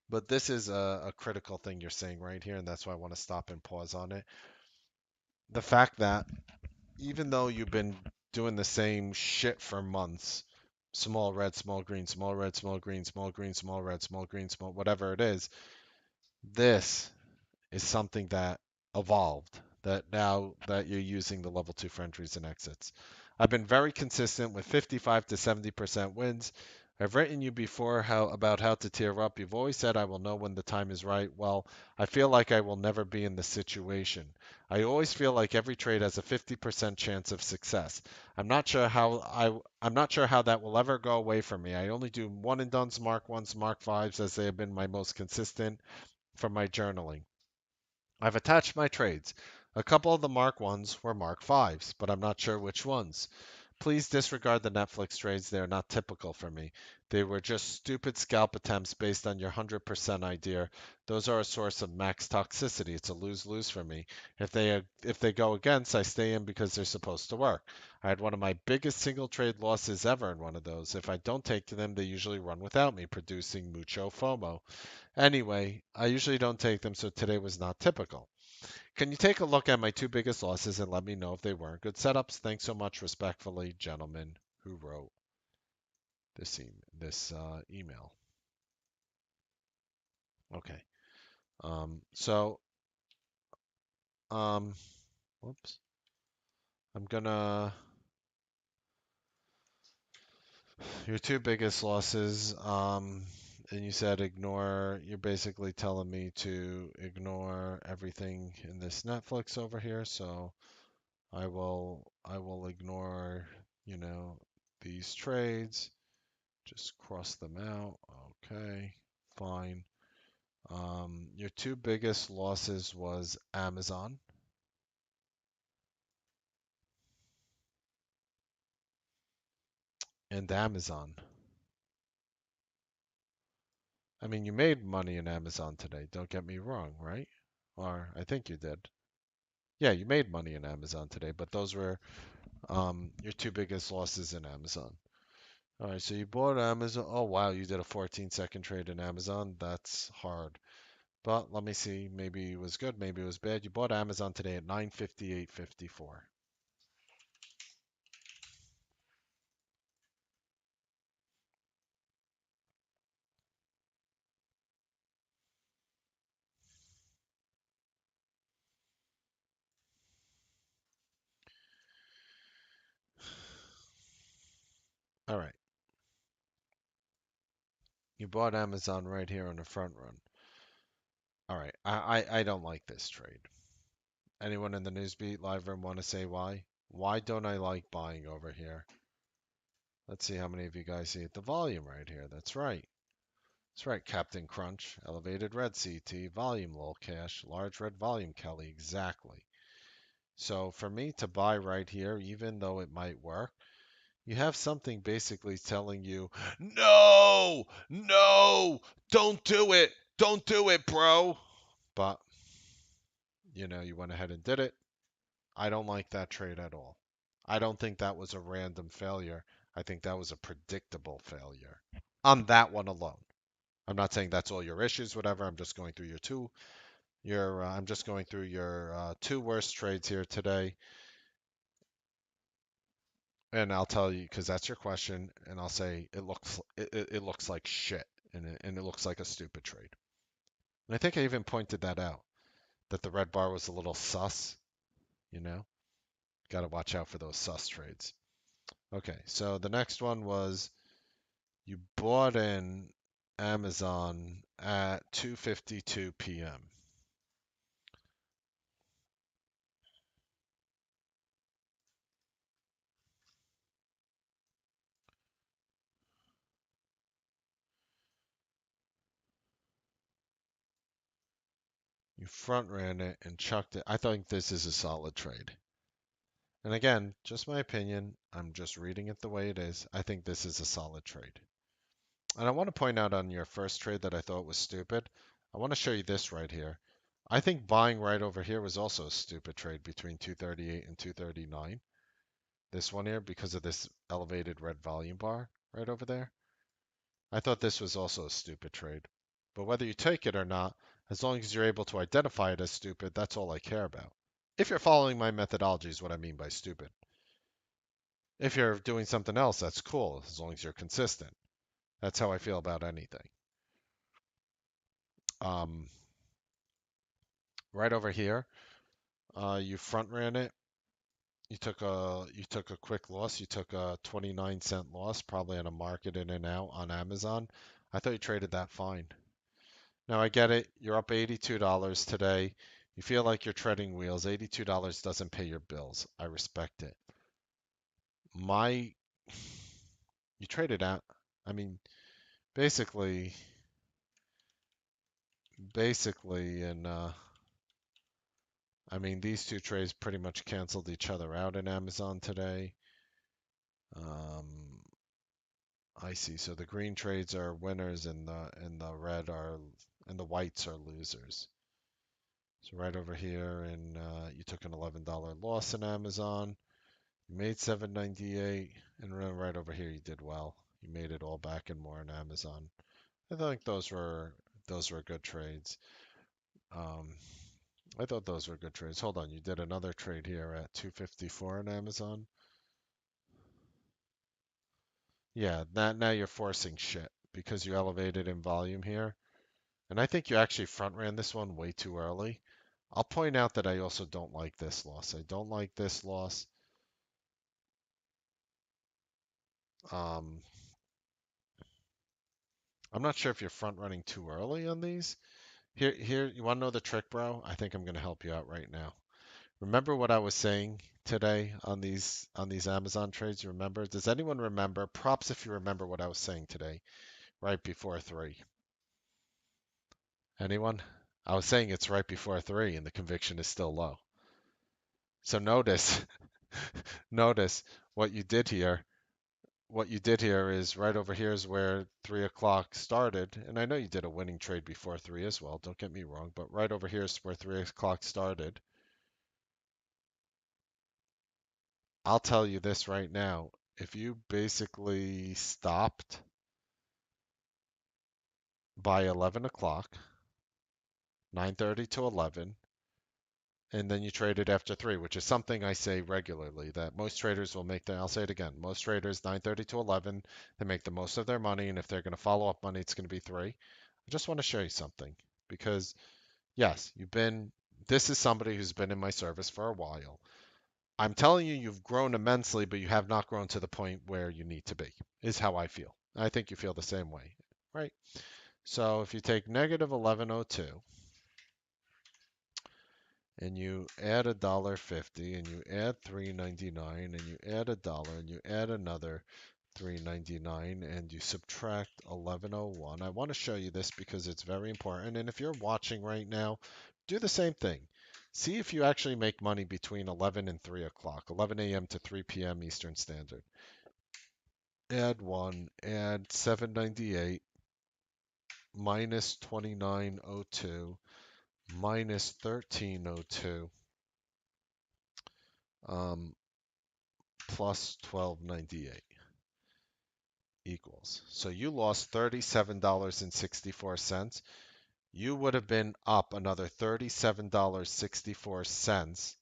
But this is a critical thing you're saying right here, and that's why I want to stop and pause on it. The fact that even though you've been doing the same shit for months, small red, small green, small red, small green, small green, small red, small green, small whatever it is, this is something that evolved. That now that you're using the level 2 for entries and exits. I've been very consistent with 55 to 70% wins. I've written you before about how to tier up. You've always said I will know when the time is right. Well, I feel like I will never be in this situation. I always feel like every trade has a 50% chance of success. I'm not sure how that will ever go away from me. I only do one and done's, Mark ones, Mark fives as they have been my most consistent from my journaling. I've attached my trades. A couple of the Mark 1s were Mark 5s, but I'm not sure which ones. Please disregard the Netflix trades. They are not typical for me. They were just stupid scalp attempts based on your 100% idea. Those are a source of max toxicity. It's a lose-lose for me. If they go against, I stay in because they're supposed to work. I had one of my biggest single trade losses ever in one of those. If I don't take them, they usually run without me, producing mucho FOMO. Anyway, I usually don't take them, so today was not typical. Can you take a look at my two biggest losses and let me know if they weren't good setups? Thanks so much, respectfully, gentleman who wrote this email. Okay. So, um, whoops. I'm gonna your two biggest losses. And you said ignore. You're basically telling me to ignore everything in this Netflix over here. So I will ignore, you know, these trades, just cross them out. Okay, fine. Your two biggest losses was Amazon and Amazon. I mean, you made money in Amazon today, don't get me wrong, right? Or I think you did. Yeah, you made money in Amazon today, but those were your two biggest losses in Amazon. All right, so you bought Amazon. Oh, wow, you did a 14-second trade in Amazon. That's hard. But let me see. Maybe it was good. Maybe it was bad. You bought Amazon today at 958.54. All right. You bought Amazon right here on the front run. All right. I don't like this trade. Anyone in the Newsbeat live room want to say why? Why don't I like buying over here? Let's see how many of you guys see it. The volume right here. That's right. That's right, Captain Crunch. Elevated red CT. Volume low cash. Large red volume Kelly. Exactly. So for me to buy right here, even though it might work, you have something basically telling you, no, no, don't do it. Don't do it, bro. But, you went ahead and did it. I don't like that trade at all. I don't think that was a random failure. I think that was a predictable failure on that one alone. I'm not saying that's all your issues, whatever. I'm just going through I'm just going through your two worst trades here today, and I'll tell you because that's your question, and I'll say it looks like shit, and it looks like a stupid trade. And I think I even pointed that out that the red bar was a little sus. You know, got to watch out for those sus trades. Okay, so the next one was you bought in Amazon at 2:52 p.m. You front ran it and chucked it. I think this is a solid trade. And again, just my opinion. I'm just reading it the way it is. I think this is a solid trade. And I want to point out on your first trade that I thought was stupid. I want to show you this right here. I think buying right over here was also a stupid trade between 238 and 239. This one here because of this elevated red volume bar right over there. I thought this was also a stupid trade. But whether you take it or not, as long as you're able to identify it as stupid, that's all I care about. If you're following my methodology is what I mean by stupid. If you're doing something else, that's cool, as long as you're consistent. That's how I feel about anything. Um, right over here, you front ran it. You took a quick loss. You took a 29-cent loss, probably on a market in and out on Amazon. I thought you traded that fine. Now I get it. You're up $82 today. You feel like you're treading wheels. $82 doesn't pay your bills. I respect it. My, you traded out. I mean, basically, and I mean, these two trades pretty much canceled each other out in Amazon today. Um, I see. So the green trades are winners, and the red are and the whites are losers. So right over here, and you took an $11 loss in Amazon. You made 798, and then right over here you did well. You made it all back and more in Amazon. I think those were good trades. Um, I thought those were good trades. Hold on, you did another trade here at 254 in Amazon. Yeah, now you're forcing shit because you elevated in volume here. And I think you actually front ran this one way too early. I'll point out that I also don't like this loss. I don't like this loss. Um, I'm not sure if you're front running too early on these. Here, you want to know the trick, bro? I think I'm going to help you out right now. Remember what I was saying today on these Amazon trades? You remember? Does anyone remember? Props if you remember what I was saying today, right before 3. Anyone? I was saying it's right before 3 and the conviction is still low. So notice, notice what you did here. What you did here is right over here is where 3 o'clock started. And I know you did a winning trade before 3 as well. Don't get me wrong. But right over here is where 3 o'clock started. I'll tell you this right now. If you basically stopped by 11 o'clock, 9:30 to 11, and then you traded after 3, which is something I say regularly that most traders will make that. I'll say it again. Most traders, 9:30 to 11, they make the most of their money, and if they're going to follow up money, it's going to be 3. I just want to show you something because, yes, this is somebody who's been in my service for a while. I'm telling you, you've grown immensely, but you have not grown to the point where you need to be, is how I feel. I think you feel the same way, right? So if you take negative 1102 and you add $1.50 and you add 3.99 and you add $1 and you add another 3.99 and you subtract 1101. I want to show you this because it's very important. And if you're watching right now, do the same thing. See if you actually make money between 11 and 3 o'clock, 11 a.m. to 3 p.m. Eastern Standard. Add 1, add 798 minus 2902 minus 1302 plus 1298 equals. So you lost $37.64. You would have been up another $37.64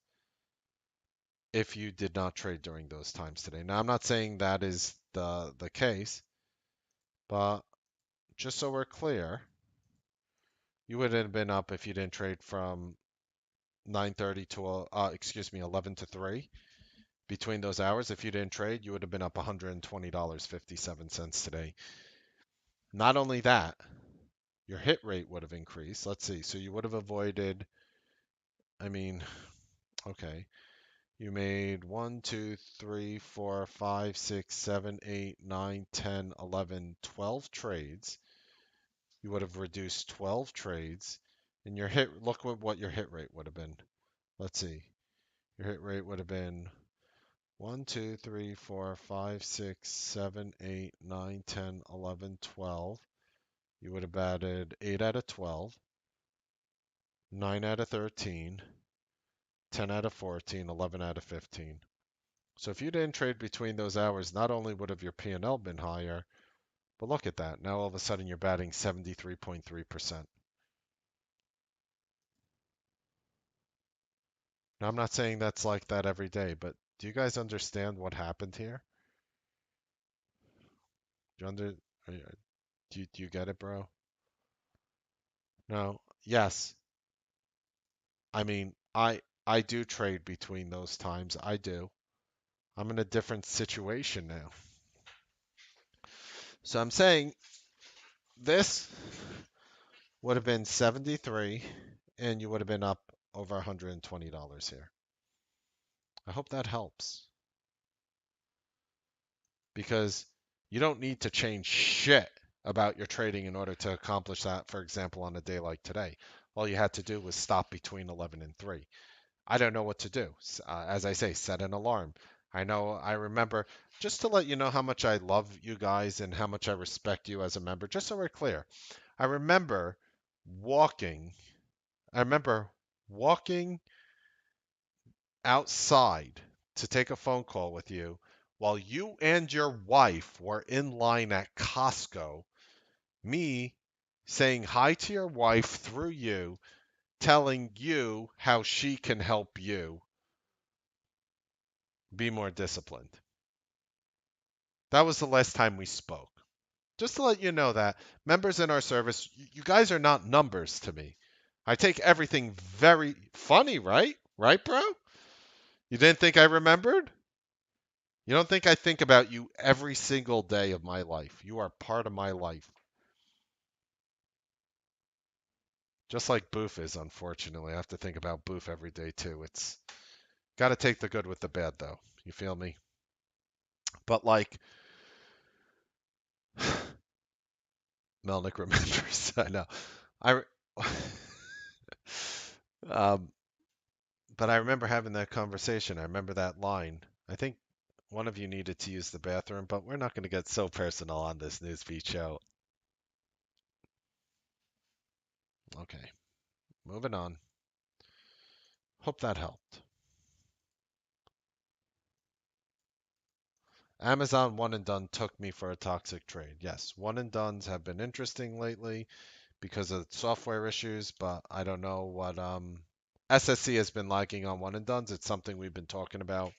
if you did not trade during those times today. Now, I'm not saying that is the case, but just so we're clear, you would have been up if you didn't trade from 9:30 to 11 to 3. Between those hours, if you didn't trade, you would have been up $120.57 today. Not only that, your hit rate would have increased. Let's see. So you would have avoided, I mean, okay. You made 1, 2, 3, 4, 5, 6, 7, 8, 9, 10, 11, 12 trades. You would have reduced 12 trades. And your look what your hit rate would have been. Let's see. Your hit rate would have been 1, 2, 3, 4, 5, 6, 7, 8, 9, 10, 11, 12. You would have batted 8 out of 12, 9 out of 13, 10 out of 14, 11 out of 15. So if you didn't trade between those hours, not only would have your P&L been higher, but look at that. Now all of a sudden you're batting 73.3%. Now I'm not saying that's like that every day, but do you guys understand what happened here? Do you under do you get it, bro? No. Yes. I mean, I do trade between those times. I do. I'm in a different situation now. So I'm saying this would have been 73 and you would have been up over $120 here. I hope that helps because you don't need to change shit about your trading in order to accomplish that, for example, on a day like today. All you had to do was stop between 11 and 3. I don't know what to do. As I say, set an alarm. I remember, just to let you know how much I love you guys and how much I respect you as a member, just so we're clear. I remember walking, I remember walking outside to take a phone call with you while you and your wife were in line at Costco, me saying hi to your wife through you, telling you how she can help you be more disciplined. That was the last time we spoke. Just to let you know that members in our service, you guys are not numbers to me. I take everything very funny, right? Right, bro? You didn't think I remembered? You don't think I think about you every single day of my life. You are part of my life. Just like Boof is, unfortunately. I have to think about Boof every day too. It's got to take the good with the bad, though. You feel me? But like, Melnick remembers. I know. I, um, but I remember having that conversation. I remember that line. I think one of you needed to use the bathroom, but we're not going to get so personal on this Newsbeat show. Okay, moving on. Hope that helped. Amazon one and done took me for a toxic trade. Yes, one and dones have been interesting lately because of software issues, but I don't know what SSC has been lagging on one and dones. It's something we've been talking about.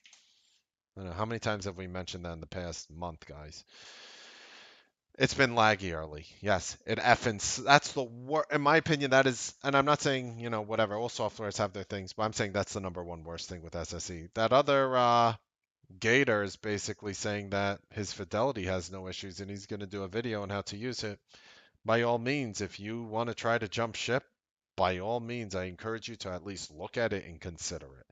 I don't know how many times have we mentioned that in the past month, guys. It's been laggy early. Yes, it effing. That's the worst. In my opinion, that is. And I'm not saying whatever. All softwares have their things, but I'm saying that's the number one worst thing with SSE. That other Gator is basically saying that his fidelity has no issues, and he's going to do a video on how to use it. By all means, if you want to try to jump ship, by all means, I encourage you to at least look at it and consider it.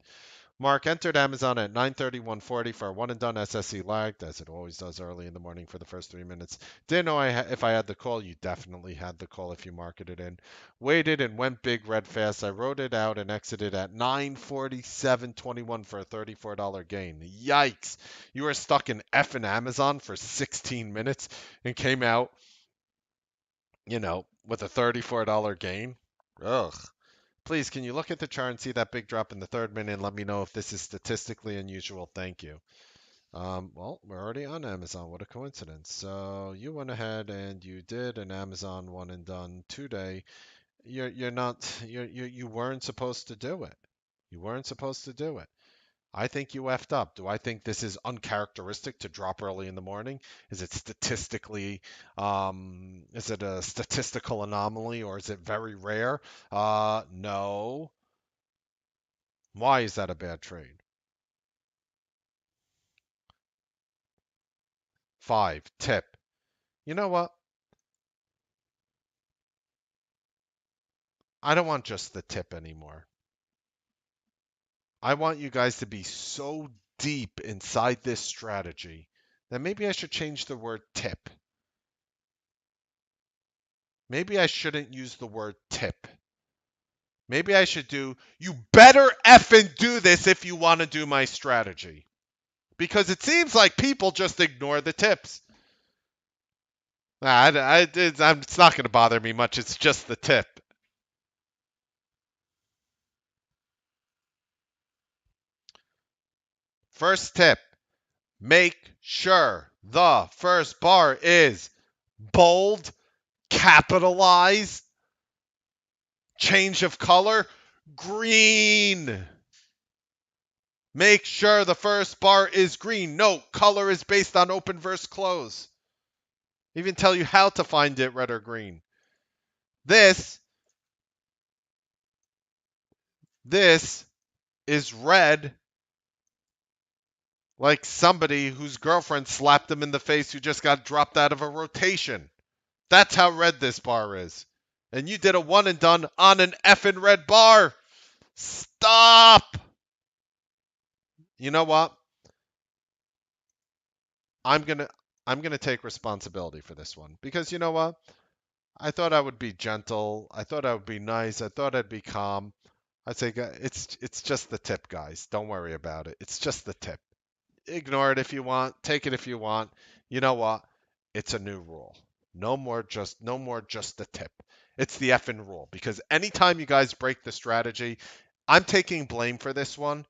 Mark entered Amazon at 9:31:40 for a one and done SSC lagged, as it always does early in the morning for the first 3 minutes. Didn't know if I had the call. You definitely had the call if you marked it in. Waited and went big red fast. I wrote it out and exited at 9:47:21 for a $34 gain. Yikes! You were stuck in effing Amazon for 16 minutes and came out, with a $34 gain. Ugh. Please, can you look at the chart and see that big drop in the third minute and let me know if this is statistically unusual? Thank you. Well, we're already on Amazon. What a coincidence. So you went ahead and you did an Amazon one and done today. You're not you weren't supposed to do it. You weren't supposed to do it. I think you effed up. Do I think this is uncharacteristic to drop early in the morning? Is it statistically, is it a statistical anomaly or is it very rare? No. Why is that a bad trade? 5, tip. You know what? I don't want just the tip anymore. I want you guys to be so deep inside this strategy that maybe I should change the word tip. Maybe I shouldn't use the word tip. Maybe I should do, you better effing do this if you want to do my strategy. Because it seems like people just ignore the tips. It's not going to bother me much. It's just the tip. First tip, make sure the first bar is bold, capitalized, change of color, green. Make sure the first bar is green. Note, color is based on open versus close. Even tell you how to find it red or green. This this is red like somebody whose girlfriend slapped him in the face who just got dropped out of a rotation. That's how red this bar is. And you did a one and done on an effing red bar. Stop. You know what? I'm going to I'm going to take responsibility for this one because you know what? I thought I would be gentle. I thought I would be nice. I thought I'd be calm. I'd say it's just the tip, guys. Don't worry about it. It's just the tip. Ignore it if you want. Take it if you want. You know what? It's a new rule. No more just the tip. It's the effing rule because anytime you guys break the strategy, I'm taking blame for this one.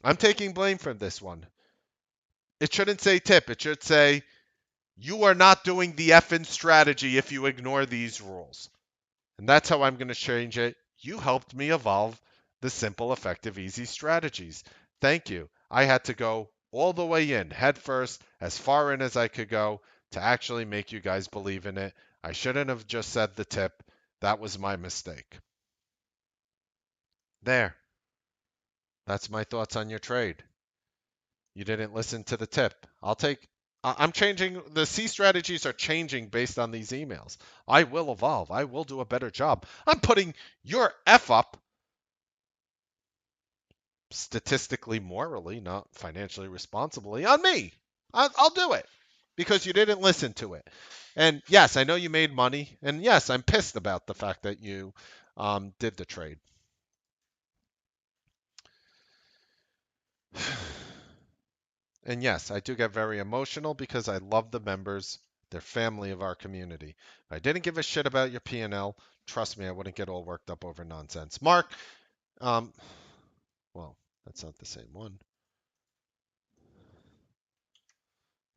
I'm taking blame for this one. It shouldn't say tip. It should say you are not doing the effing strategy if you ignore these rules. And that's how I'm going to change it. You helped me evolve the simple, effective, easy strategies. Thank you. I had to go all the way in, head first, as far in as I could go to actually make you guys believe in it. I shouldn't have just said the tip. That was my mistake. There. That's my thoughts on your trade. You didn't listen to the tip. I'm changing. The C strategies are changing based on these emails. I will evolve. I will do a better job. I'm putting your F up statistically, morally, not financially responsibly on me. I'll do it because you didn't listen to it. And yes, I know you made money. And yes, I'm pissed about the fact that you did the trade. And yes, I do get very emotional because I love the members. They're family of our community. If I didn't give a shit about your P&L, trust me, I wouldn't get all worked up over nonsense. Mark, um, well, that's not the same one.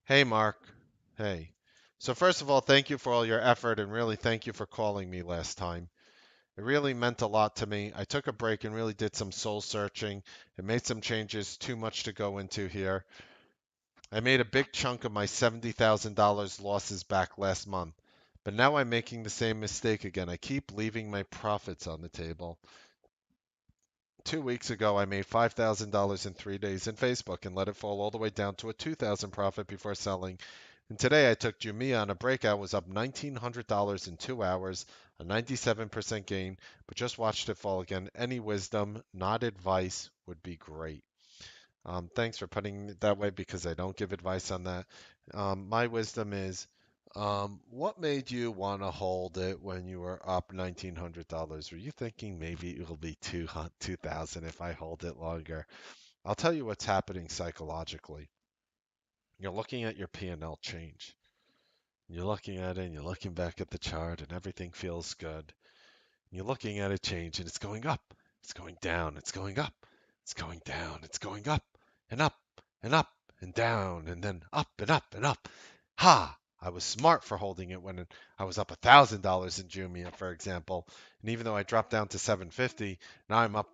Hey, Mark. Hey. So first of all, thank you for all your effort and really thank you for calling me last time. It really meant a lot to me. I took a break and really did some soul searching and made some changes, too much to go into here. I made a big chunk of my $70,000 losses back last month, but now I'm making the same mistake again. I keep leaving my profits on the table. 2 weeks ago, I made $5,000 in 3 days in Facebook and let it fall all the way down to a 2,000 profit before selling. And today I took Jumia on a breakout, was up $1,900 in 2 hours, a 97% gain, but just watched it fall again. Any wisdom, not advice, would be great. Thanks for putting it that way because I don't give advice on that. My wisdom is, what made you want to hold it when you were up $1,900? Were you thinking maybe it will be 2,000 if I hold it longer? I'll tell you what's happening psychologically. You're looking at your P&L change. You're looking at it and you're looking back at the chart and everything feels good. You're looking at it change and it's going up It's going down, it's going up, it's going down, it's going up and up and up and down and then up and up and up. Ha! I was smart for holding it when I was up $1,000 in Jumia, for example. And even though I dropped down to 750, now I'm up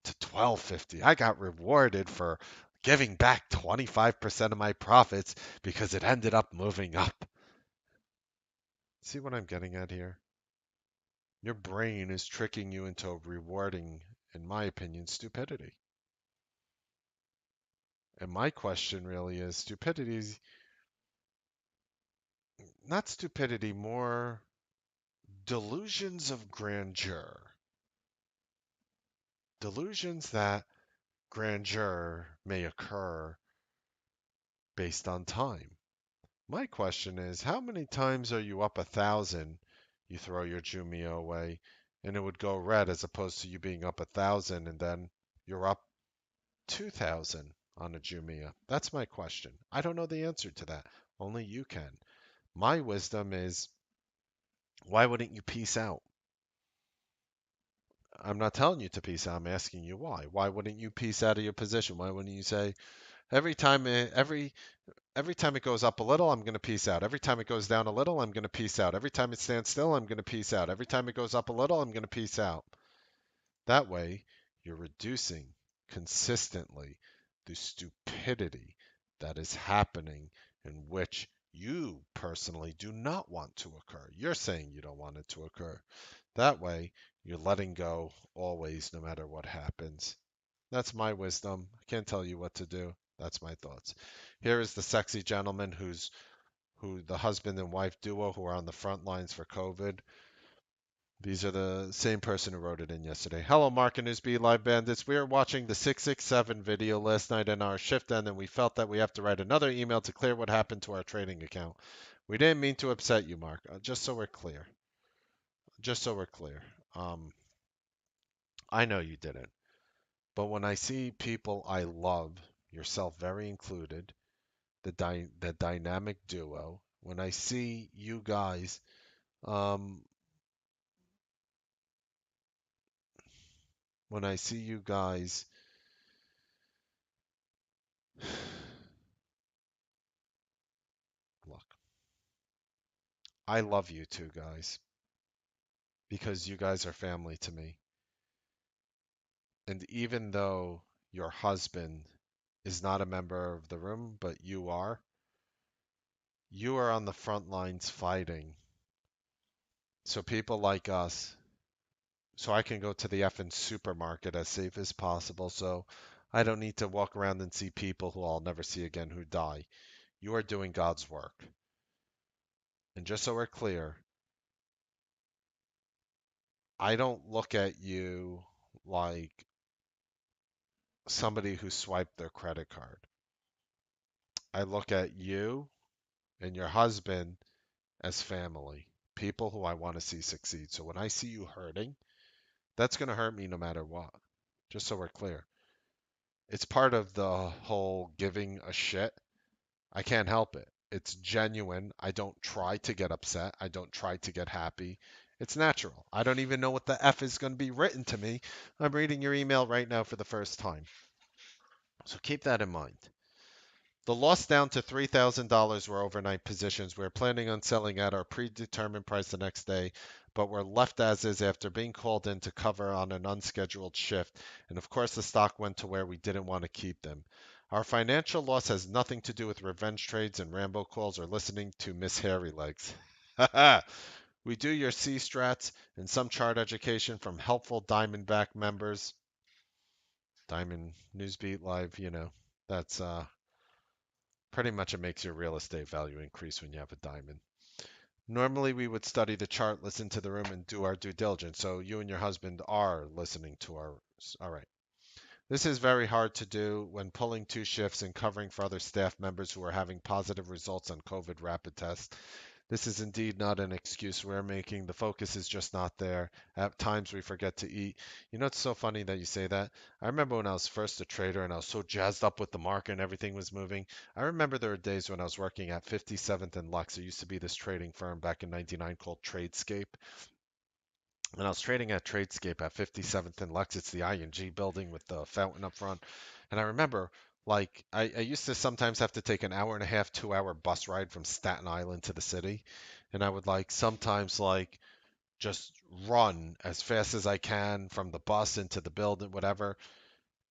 to 1250. I got rewarded for giving back 25% of my profits because it ended up moving up. See what I'm getting at here? Your brain is tricking you into rewarding, in my opinion, stupidity. And my question really is stupidity is not stupidity, more delusions of grandeur. Delusions that grandeur may occur based on time. My question is, how many times are you up 1,000, you throw your Jumia away, and it would go red as opposed to you being up 1,000 and then you're up 2,000 on a Jumia? That's my question. I don't know the answer to that. Only you can. My wisdom is, why wouldn't you peace out? I'm not telling you to peace out. I'm asking you why. Why wouldn't you peace out of your position? Why wouldn't you say every time it goes up a little, I'm going to peace out. Every time it goes down a little, I'm going to peace out. Every time it stands still, I'm going to peace out. Every time it goes up a little, I'm going to peace out. That way, you're reducing consistently the stupidity that is happening in which you personally do not want to occur. You're saying you don't want it to occur. That way, you're letting go always, no matter what happens. That's my wisdom. I can't tell you what to do. That's my thoughts. Here is the sexy gentleman who the husband and wife duo who are on the front lines for COVID. These are the same person who wrote it in yesterday. Hello, Mark and Newsbeat Live Bandits. We are watching the 667 video last night in our shift end, and we felt that we have to write another email to clear what happened to our trading account. We didn't mean to upset you, Mark. Just so we're clear. Just so we're clear. Um, I know you didn't. But when I see people I love, yourself very included, the dynamic duo, when I see you guys, um, when I see you guys, look, I love you two guys because you guys are family to me. And even though your husband is not a member of the room, but you are on the front lines fighting. So people like us, so I can go to the effing supermarket as safe as possible. So I don't need to walk around and see people who I'll never see again who die. You are doing God's work. And just so we're clear, I don't look at you like somebody who swiped their credit card. I look at you and your husband as family, people who I want to see succeed. So when I see you hurting, that's going to hurt me no matter what. Just so we're clear. It's part of the whole giving a shit. I can't help it. It's genuine. I don't try to get upset. I don't try to get happy. It's natural. I don't even know what the F is going to be written to me. I'm reading your email right now for the first time. So keep that in mind. The loss down to $3,000 were overnight positions. We were planning on selling at our predetermined price the next day, but were left as is after being called in to cover on an unscheduled shift. And of course, the stock went to where we didn't want to keep them. Our financial loss has nothing to do with revenge trades and Rambo calls or listening to Miss Hairy Legs. We do your C strats and some chart education from helpful Diamondback members. Diamond Newsbeat Live, that's pretty much it makes your real estate value increase when you have a diamond. Normally, we would study the chart, listen to the room, and do our due diligence. So you and your husband are listening to our. All right. This is very hard to do when pulling two shifts and covering for other staff members who are having positive results on COVID rapid tests. This is indeed not an excuse we're making. The focus is just not there. At times we forget to eat. You know, it's so funny that you say that. I remember when I was first a trader and I was so jazzed up with the market and everything was moving. I remember there were days when I was working at 57th and Lux. There used to be this trading firm back in '99 called Tradescape. And I was trading at Tradescape at 57th and Lex. It's the ING building with the fountain up front. And I remember, like, I used to sometimes have to take an hour and a half, 2 hour bus ride from Staten Island to the city. And I would, like, sometimes, like, just run as fast as I can from the bus into the building, whatever.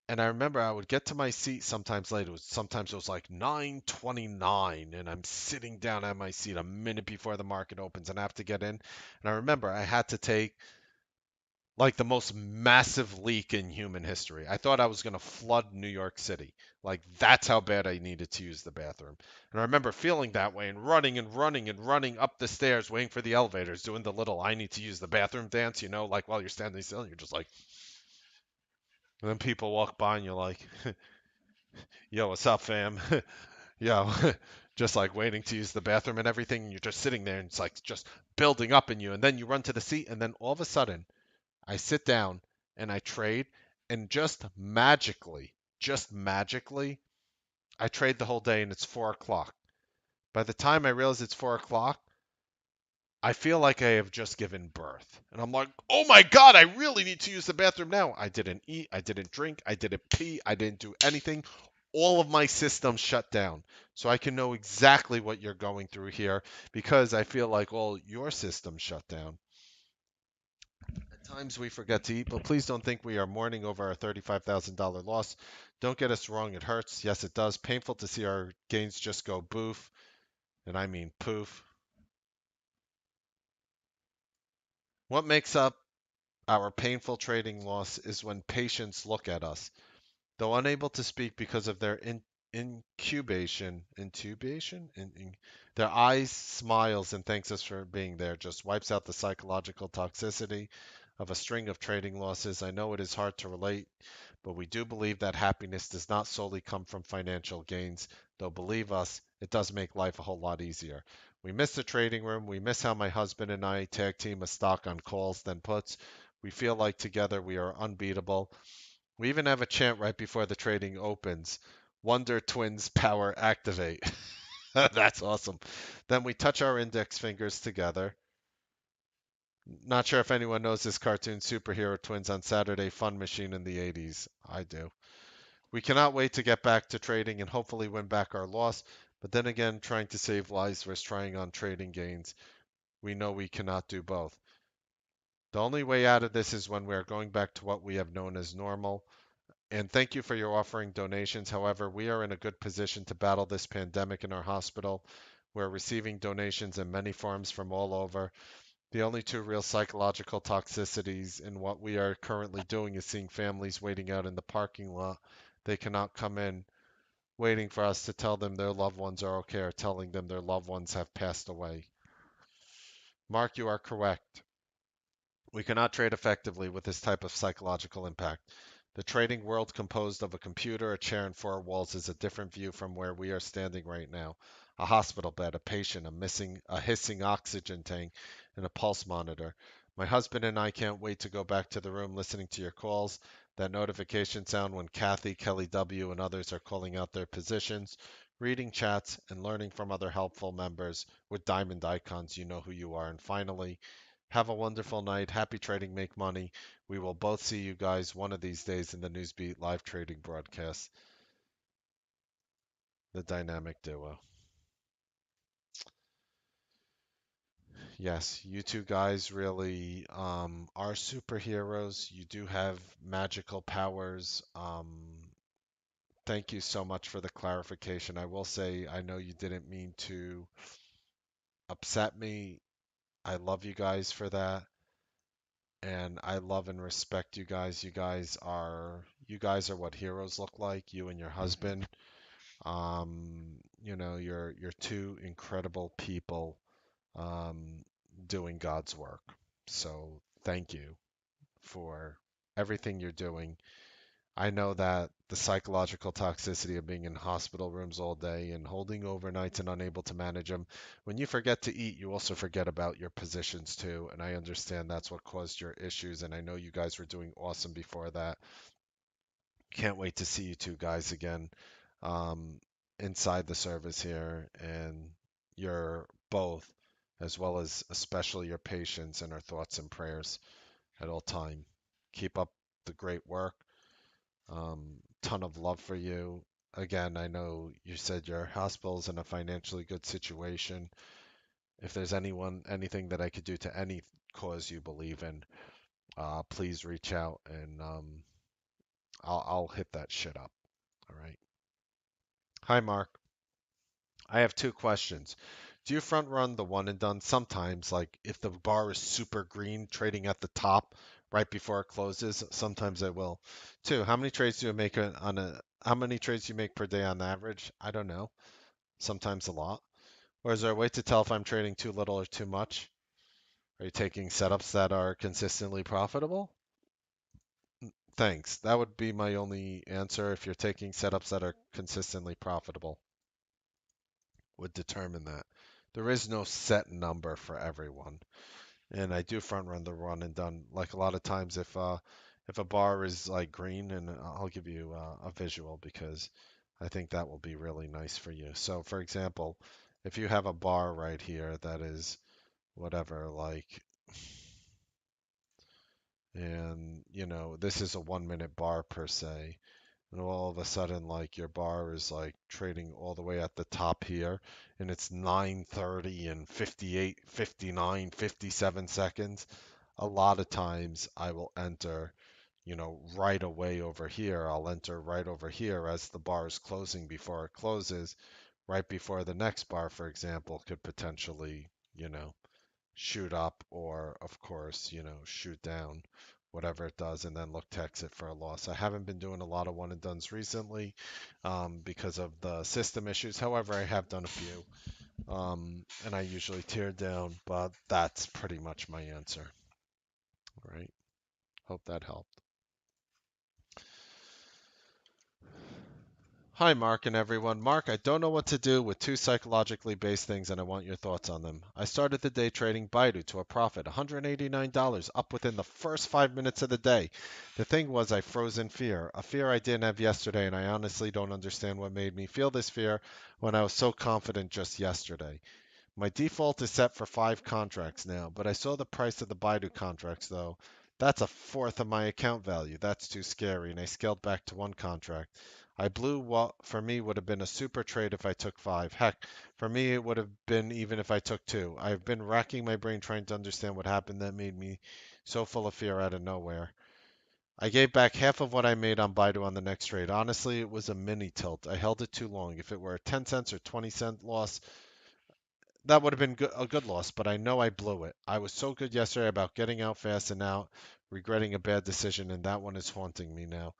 And I remember I would get to my seat sometimes late. Sometimes it was like 9:29, and I'm sitting down at my seat a minute before the market opens, and I have to get in. And I remember I had to take like the most massive leak in human history. I thought I was going to flood New York City. Like that's how bad I needed to use the bathroom. And I remember feeling that way and running and running and running up the stairs, waiting for the elevators, doing the little I need to use the bathroom dance, like while you're standing still, and you're just like, and then people walk by and you're like, yo, what's up, fam? Yo, just like waiting to use the bathroom and everything. And you're just sitting there and it's like just building up in you. And then you run to the seat, and then all of a sudden, I sit down and I trade, and just magically, I trade the whole day and it's 4 o'clock. By the time I realize it's 4 o'clock, I feel like I have just given birth. And I'm like, oh my God, I really need to use the bathroom now. I didn't eat, I didn't drink, I didn't pee, I didn't do anything. All of my systems shut down. So I can know exactly what you're going through here because I feel like all your systems shut down. At times we forget to eat, but please don't think we are mourning over our $35,000 loss. Don't get us wrong, it hurts. Yes, it does. Painful to see our gains just go boof, and I mean poof. What makes up our painful trading loss is when patients look at us. Though unable to speak because of their their eyes smiles and thanks us for being there, just wipes out the psychological toxicity of a string of trading losses. I know it is hard to relate, but we do believe that happiness does not solely come from financial gains, though believe us, it does make life a whole lot easier. We miss the trading room. We miss how my husband and I tag team a stock on calls, then puts. We feel like together we are unbeatable. We even have a chant right before the trading opens. Wonder Twins power activate. That's awesome. Then we touch our index fingers together. Not sure if anyone knows this cartoon Superhero Twins on Saturday Fun Machine in the 80s. I do. We cannot wait to get back to trading and hopefully win back our loss. But then again, trying to save lives versus trying on trading gains. We know we cannot do both. The only way out of this is when we are going back to what we have known as normal. And thank you for your offering donations. However, we are in a good position to battle this pandemic in our hospital. We're receiving donations in many forms from all over. The only two real psychological toxicities in what we are currently doing is seeing families waiting out in the parking lot. They cannot come in, waiting for us to tell them their loved ones are okay or telling them their loved ones have passed away. Mark, you are correct. We cannot trade effectively with this type of psychological impact. The trading world composed of a computer, a chair, and four walls is a different view from where we are standing right now. A hospital bed, a patient, a hissing oxygen tank, and a pulse monitor. My husband and I can't wait to go back to the room listening to your calls. That notification sound when Kathy, Kelly W., and others are calling out their positions, reading chats, and learning from other helpful members with diamond icons. You know who you are. And finally, have a wonderful night. Happy trading, make money. We will both see you guys one of these days in the Newsbeat live trading broadcast. The dynamic duo. Yes, you two guys really are superheroes. You do have magical powers. Thank you so much for the clarification. I will say, I know you didn't mean to upset me. I love you guys for that. And I love and respect you guys. You guys are what heroes look like, you and your husband. You're two incredible people um, doing God's work. So thank you for everything you're doing. I know that the psychological toxicity of being in hospital rooms all day and holding overnights and unable to manage them, when you forget to eat, you also forget about your positions too. And I understand that's what caused your issues. And I know you guys were doing awesome before that. Can't wait to see you two guys again um, inside the service here. And you're both, as well as especially your patients and our thoughts and prayers. at all time. Keep up the great work. Ton of love for you. Again, I know you said your hospital's in a financially good situation. If there's anything that I could do to any cause you believe in, please reach out and I'll hit that shit up. All right. Hi, Mark. I have two questions. Do you front run the one and done sometimes, like if the bar is super green, trading at the top right before it closes? Sometimes I will. Two, how many trades do you make on a how many trades do you make per day on average? I don't know. Sometimes a lot. Or is there a way to tell if I'm trading too little or too much? Are you taking setups that are consistently profitable? Thanks. That would be my only answer. If you're taking setups that are consistently profitable, would determine that. There is no set number for everyone. And I do front run the run and done. Like a lot of times, if a bar is like green, and I'll give you a visual because I think that will be really nice for you. So, for example, if you have a bar right here that is whatever, like, and this is a 1 minute bar per se, and all of a sudden, like your bar is like trading all the way at the top here, and it's 9:30 and 58, 59, 57 seconds. A lot of times I will enter, right away over here. I'll enter right over here as the bar is closing before it closes, right before the next bar, for example, could potentially, you know, shoot up or, of course, shoot down, whatever it does, and then look to exit for a loss. I haven't been doing a lot of one and dones recently because of the system issues. However, I have done a few, and I usually tear down, but that's pretty much my answer. All right. Hope that helped. Hi, Mark and everyone. Mark, I don't know what to do with two psychologically based things, and I want your thoughts on them. I started the day trading Baidu to a profit, $189, up within the first 5 minutes of the day. The thing was, I froze in fear, a fear I didn't have yesterday, and I honestly don't understand what made me feel this fear when I was so confident just yesterday. My default is set for 5 contracts now, but I saw the price of the Baidu contracts though. That's a fourth of my account value. That's too scary, and I scaled back to 1 contract. I blew what for me would have been a super trade if I took 5. Heck, for me it would have been even if I took 2. I've been racking my brain trying to understand what happened that made me so full of fear out of nowhere. I gave back half of what I made on Baidu on the next trade. Honestly, it was a mini tilt. I held it too long. If it were a 10 cents or 20-cent loss, that would have been a good loss, but I know I blew it. I was so good yesterday about getting out fast and now regretting a bad decision, and that one is haunting me now.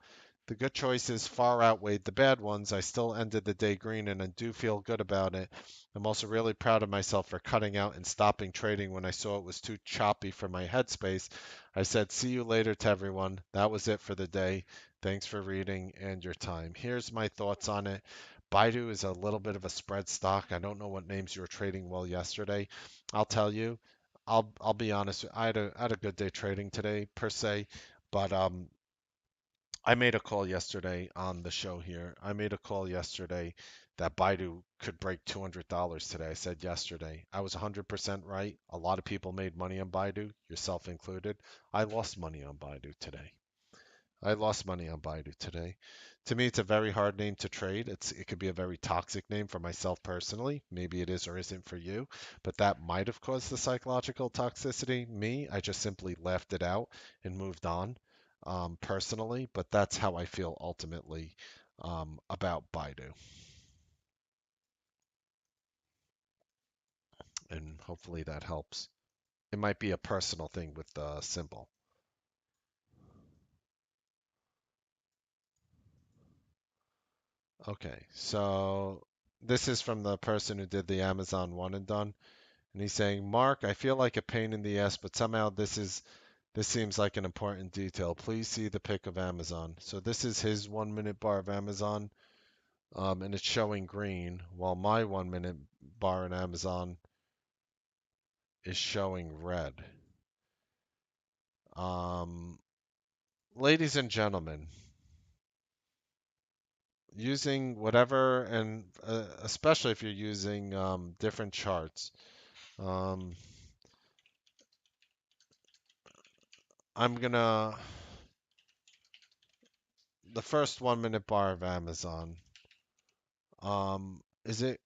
The good choices far outweighed the bad ones. I still ended the day green, and I do feel good about it. I'm also really proud of myself for cutting out and stopping trading when I saw it was too choppy for my headspace. I said, "See you later" to everyone. That was it for the day. Thanks for reading and your time. Here's my thoughts on it. Baidu is a little bit of a spread stock. I don't know what names you were trading well yesterday. I'll tell you. I'll be honest. I had a good day trading today per se, but I made a call yesterday on the show here. I made a call yesterday that Baidu could break $200 today. I said yesterday. I was 100% right. A lot of people made money on Baidu, yourself included. I lost money on Baidu today. I lost money on Baidu today. To me, it's a very hard name to trade. It could be a very toxic name for myself personally. Maybe it is or isn't for you, but that might have caused the psychological toxicity. Me, I just simply laughed it out and moved on personally, but that's how I feel ultimately about Baidu. And hopefully that helps. It might be a personal thing with the symbol. Okay, so this is from the person who did the Amazon one and done. And he's saying, Mark, I feel like a pain in the ass, but somehow this seems like an important detail. Please see the pic of Amazon. So this is his 1 minute bar of Amazon, and it's showing green, while my 1 minute bar in Amazon is showing red. Um, Ladies and gentlemen, using whatever, and especially if you're using different charts, um, I'm gonna the first 1 minute bar of Amazon. Is it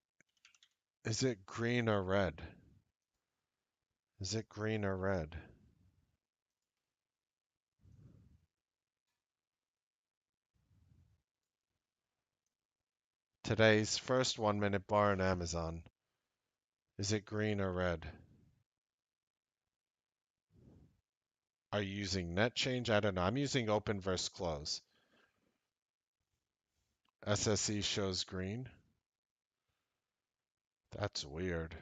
green or red? Is it green or red? Today's first 1 minute bar in Amazon. Is it green or red? Are you using net change? I don't know. I'm using open versus close. SSE shows green. That's weird.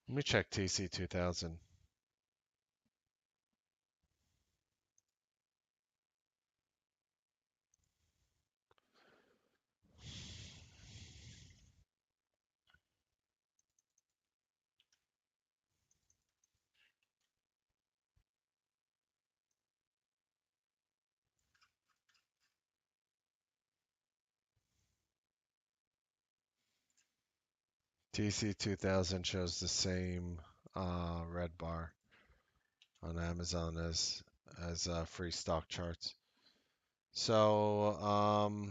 Let me check TC 2000. TC 2000 shows the same red bar on Amazon as free stock charts. So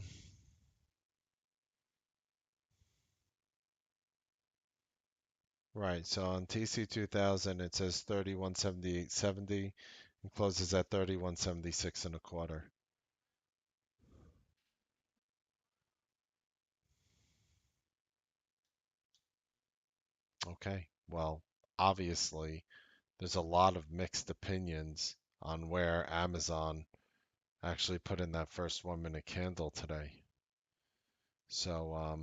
right. So on TC 2000 it says 3178.70 and closes at 3176 and a quarter. Okay. Well, obviously there's a lot of mixed opinions on where Amazon actually put in that first 1 minute candle today. So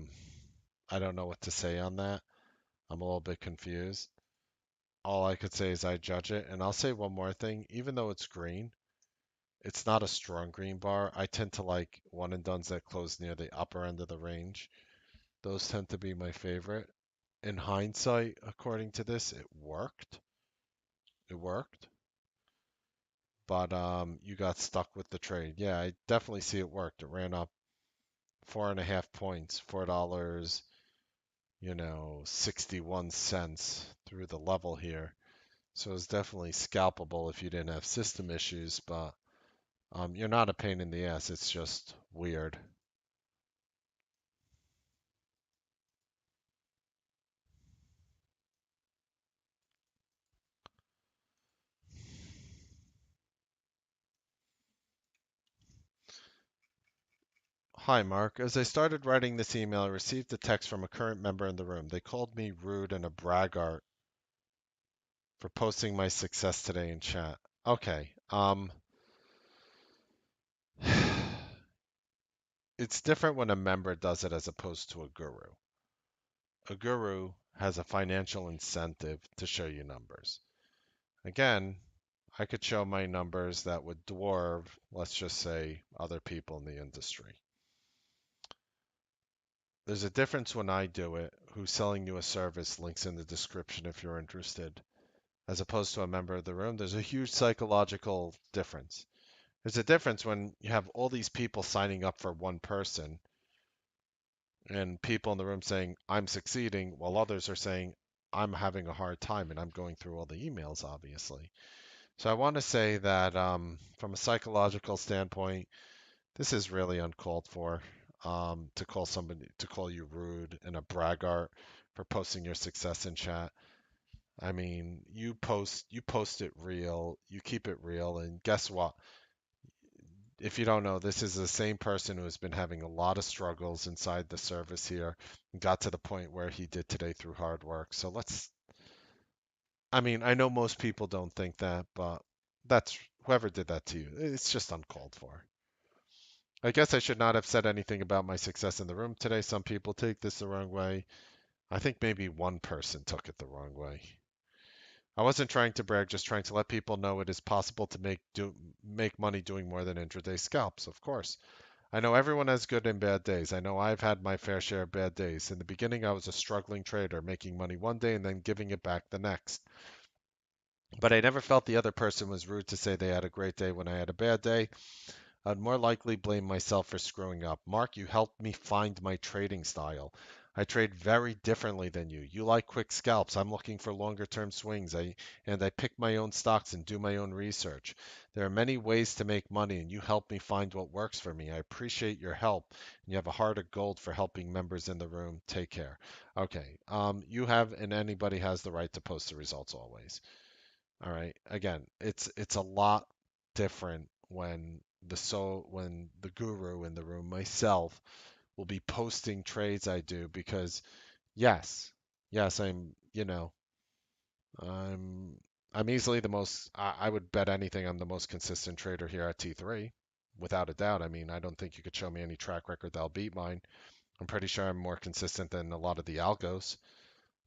I don't know what to say on that. I'm a little bit confused. All I could say is I judge it. And I'll say one more thing. Even though it's green, it's not a strong green bar. I tend to like one and dones that close near the upper end of the range. Those tend to be my favorite. In hindsight, according to this, it worked. It worked. But you got stuck with the trade. Yeah, I definitely see it worked. It ran up 4.5 points, $4, 61 cents through the level here. So it's definitely scalpable if you didn't have system issues, but you're not a pain in the ass. It's just weird. Hi, Mark. As I started writing this email, I received a text from a current member in the room. They called me rude and a braggart for posting my success today in chat. Okay. It's different when a member does it as opposed to a guru. A guru has a financial incentive to show you numbers. Again, I could show my numbers that would dwarf, let's just say, other people in the industry. There's a difference when I do it, who's selling you a service, links in the description if you're interested, as opposed to a member of the room. There's a huge psychological difference. There's a difference when you have all these people signing up for one person and people in the room saying, I'm succeeding, while others are saying, I'm having a hard time and I'm going through all the emails, obviously. So I want to say that from a psychological standpoint, this is really uncalled for. To call you rude and a braggart for posting your success in chat. I mean, you post it real, you keep it real, and guess what? If you don't know, this is the same person who has been having a lot of struggles inside the service here and got to the point where he did today through hard work. So I mean, I know most people don't think that, but that's whoever did that to you. It's just uncalled for. I guess I should not have said anything about my success in the room today. Some people take this the wrong way. I think maybe one person took it the wrong way. I wasn't trying to brag, just trying to let people know it is possible to make money doing more than intraday scalps, of course. I know everyone has good and bad days. I know I've had my fair share of bad days. In the beginning, I was a struggling trader, making money one day and then giving it back the next. But I never felt the other person was rude to say they had a great day when I had a bad day. I'd more likely blame myself for screwing up. Mark, you helped me find my trading style. I trade very differently than you. You like quick scalps. I'm looking for longer term swings. I pick my own stocks and do my own research. There are many ways to make money, and you help me find what works for me. I appreciate your help, and you have a heart of gold for helping members in the room. Take care. Okay. You have, and anybody has the right to post the results always. All right. Again, it's a lot different when the guru in the room, myself, will be posting trades I do because yes, yes, I'm I'm easily the most I would bet anything I'm the most consistent trader here at T3. Without a doubt. I mean, I don't think you could show me any track record that'll beat mine. I'm pretty sure I'm more consistent than a lot of the algos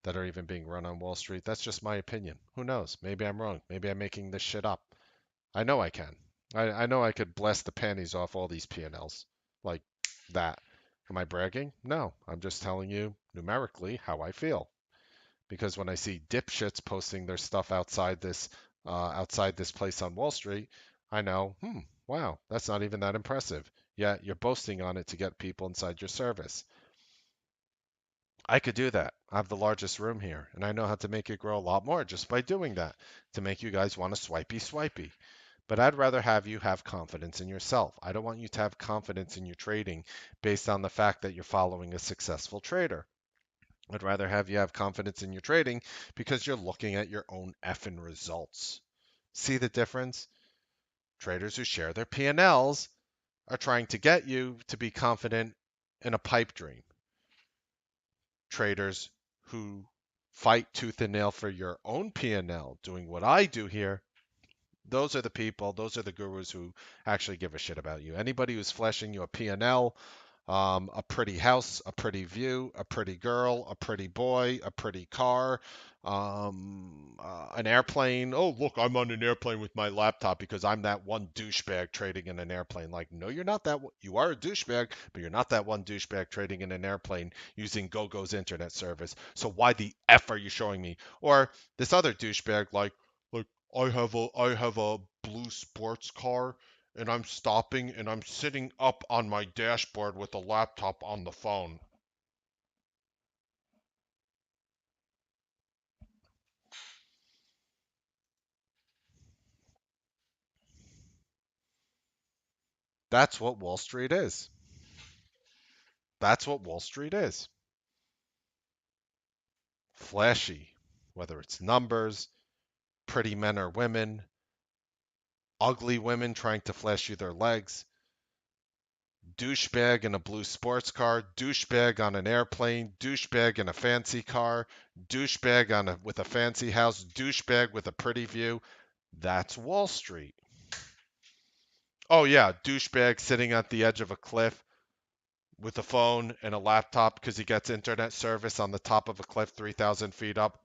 that are even being run on Wall Street. That's just my opinion. Who knows? Maybe I'm wrong. Maybe I'm making this shit up. I know I can. I know I could blast the panties off all these P&Ls like that. Am I bragging? No. I'm just telling you numerically how I feel. Because when I see dipshits posting their stuff outside this place on Wall Street, I know, wow, that's not even that impressive. Yet you're boasting on it to get people inside your service. I could do that. I have the largest room here, and I know how to make it grow a lot more just by doing that to make you guys want to swipey. But I'd rather have you have confidence in yourself. I don't want you to have confidence in your trading based on the fact that you're following a successful trader. I'd rather have you have confidence in your trading because you're looking at your own effing results. See the difference? Traders who share their P&Ls are trying to get you to be confident in a pipe dream. Traders who fight tooth and nail for your own P&L, doing what I do here, those are the people, those are the gurus who actually give a shit about you. Anybody who's flashing you a P&L, a pretty house, a pretty view, a pretty girl, a pretty boy, a pretty car, an airplane. Oh, look, I'm on an airplane with my laptop because I'm that one douchebag trading in an airplane. Like, no, you're not that. You are a douchebag, but you're not that one douchebag trading in an airplane using GoGo's internet service. So why the f are you showing me? Or this other douchebag, like I have a blue sports car and I'm stopping and I'm sitting up on my dashboard with a laptop on the phone. That's what Wall Street is. That's what Wall Street is. Flashy, whether it's numbers, pretty men or women, ugly women trying to flash you their legs, douchebag in a blue sports car, douchebag on an airplane, douchebag in a fancy car, douchebag with a fancy house, douchebag with a pretty view. That's Wall Street. Oh yeah, douchebag sitting at the edge of a cliff with a phone and a laptop because he gets internet service on the top of a cliff 3,000 feet up.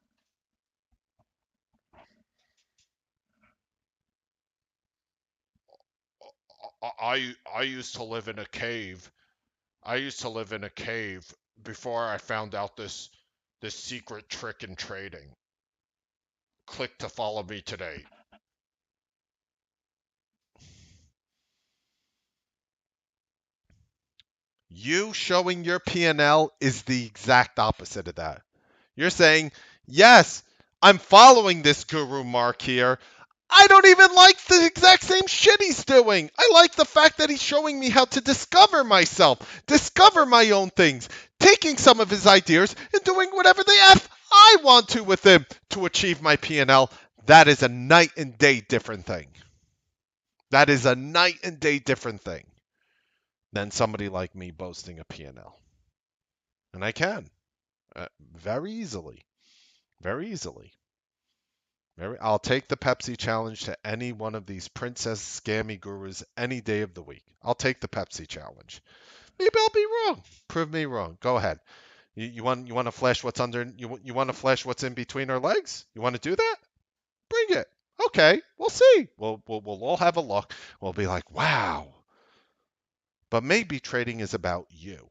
I used to live in a cave. I used to live in a cave before I found out this secret trick in trading. Click to follow me today. You showing your P&L is the exact opposite of that. You're saying, yes, I'm following this guru Mark here. I don't even like the exact same shit he's doing. I like the fact that he's showing me how to discover myself, discover my own things, taking some of his ideas and doing whatever the F I want to with them to achieve my P&L. That is a night and day different thing. That is a night and day different thing than somebody like me boasting a P&L. And I can very easily, very easily. I'll take the Pepsi challenge to any one of these princess scammy gurus any day of the week. I'll take the Pepsi challenge. Maybe I'll be wrong. Prove me wrong. Go ahead. You want to flash what's under you want to flash what's in between our legs? You want to do that? Bring it. Okay, we'll see. We'll all have a look. We'll be like, wow. But maybe trading is about you.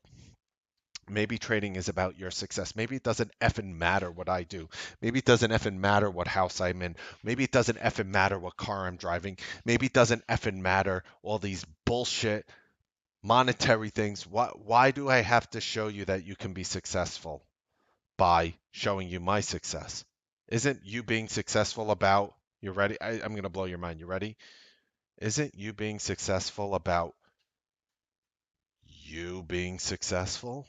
Maybe trading is about your success. Maybe it doesn't effing matter what I do. Maybe it doesn't effing matter what house I'm in. Maybe it doesn't effing matter what car I'm driving. Maybe it doesn't effing matter all these bullshit monetary things. Why do I have to show you that you can be successful by showing you my success? Isn't you being successful about, you ready? I'm going to blow your mind. You ready? Isn't you being successful about you being successful?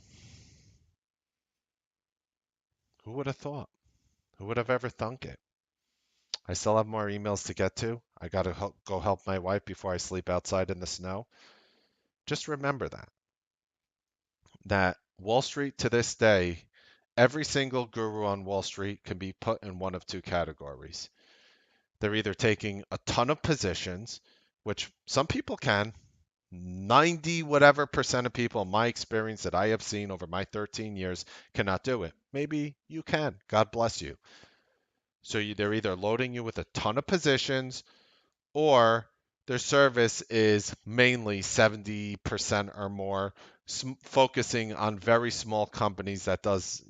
Who would have thought? Who would have ever thunk it? I still have more emails to get to. I got to go help my wife before I sleep outside in the snow. Just remember that Wall Street to this day, every single guru on Wall Street can be put in one of two categories. They're either taking a ton of positions, which some people can, 90 whatever percent of people in my experience that I have seen over my 13 years cannot do it. Maybe you can. God bless you. So they're either loading you with a ton of positions, or their service is mainly 70% or more focusing on very small companies that does,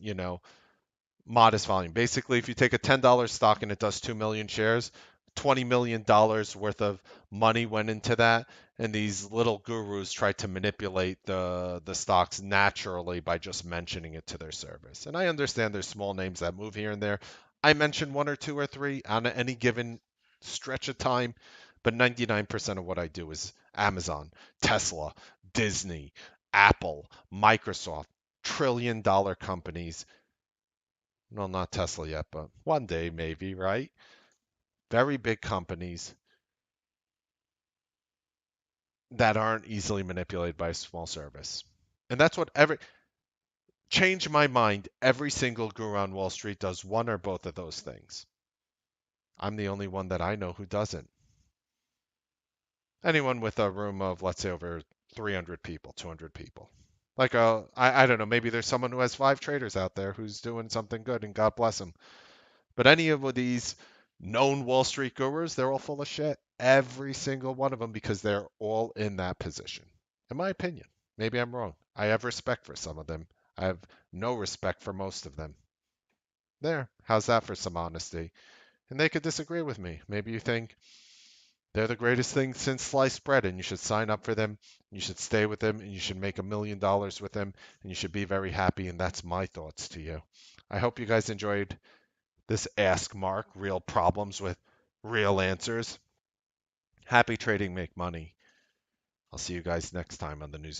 modest volume. Basically, if you take a $10 stock and it does 2 million shares, $20 million worth of money went into that. And these little gurus try to manipulate the stocks naturally by just mentioning it to their service. And I understand there's small names that move here and there. I mention one or two or three on any given stretch of time, but 99% of what I do is Amazon, Tesla, Disney, Apple, Microsoft, trillion-dollar companies. Well, not Tesla yet, but one day maybe, right? Very big companies that aren't easily manipulated by a small service. And that's what change my mind. Every single guru on Wall Street does one or both of those things. I'm the only one that I know who doesn't. Anyone with a room of, let's say, over 300 people, 200 people. Like, I don't know, maybe there's someone who has 5 traders out there who's doing something good, and God bless them. But any of these known Wall Street gurus, they're all full of shit. Every single one of them, because they're all in that position. In my opinion. Maybe I'm wrong. I have respect for some of them. I have no respect for most of them. There. How's that for some honesty? And they could disagree with me. Maybe you think they're the greatest thing since sliced bread and you should sign up for them. You should stay with them and you should make $1 million with them and you should be very happy. And that's my thoughts to you. I hope you guys enjoyed this Ask Mark, real problems with real answers. Happy trading, make money. I'll see you guys next time on the news.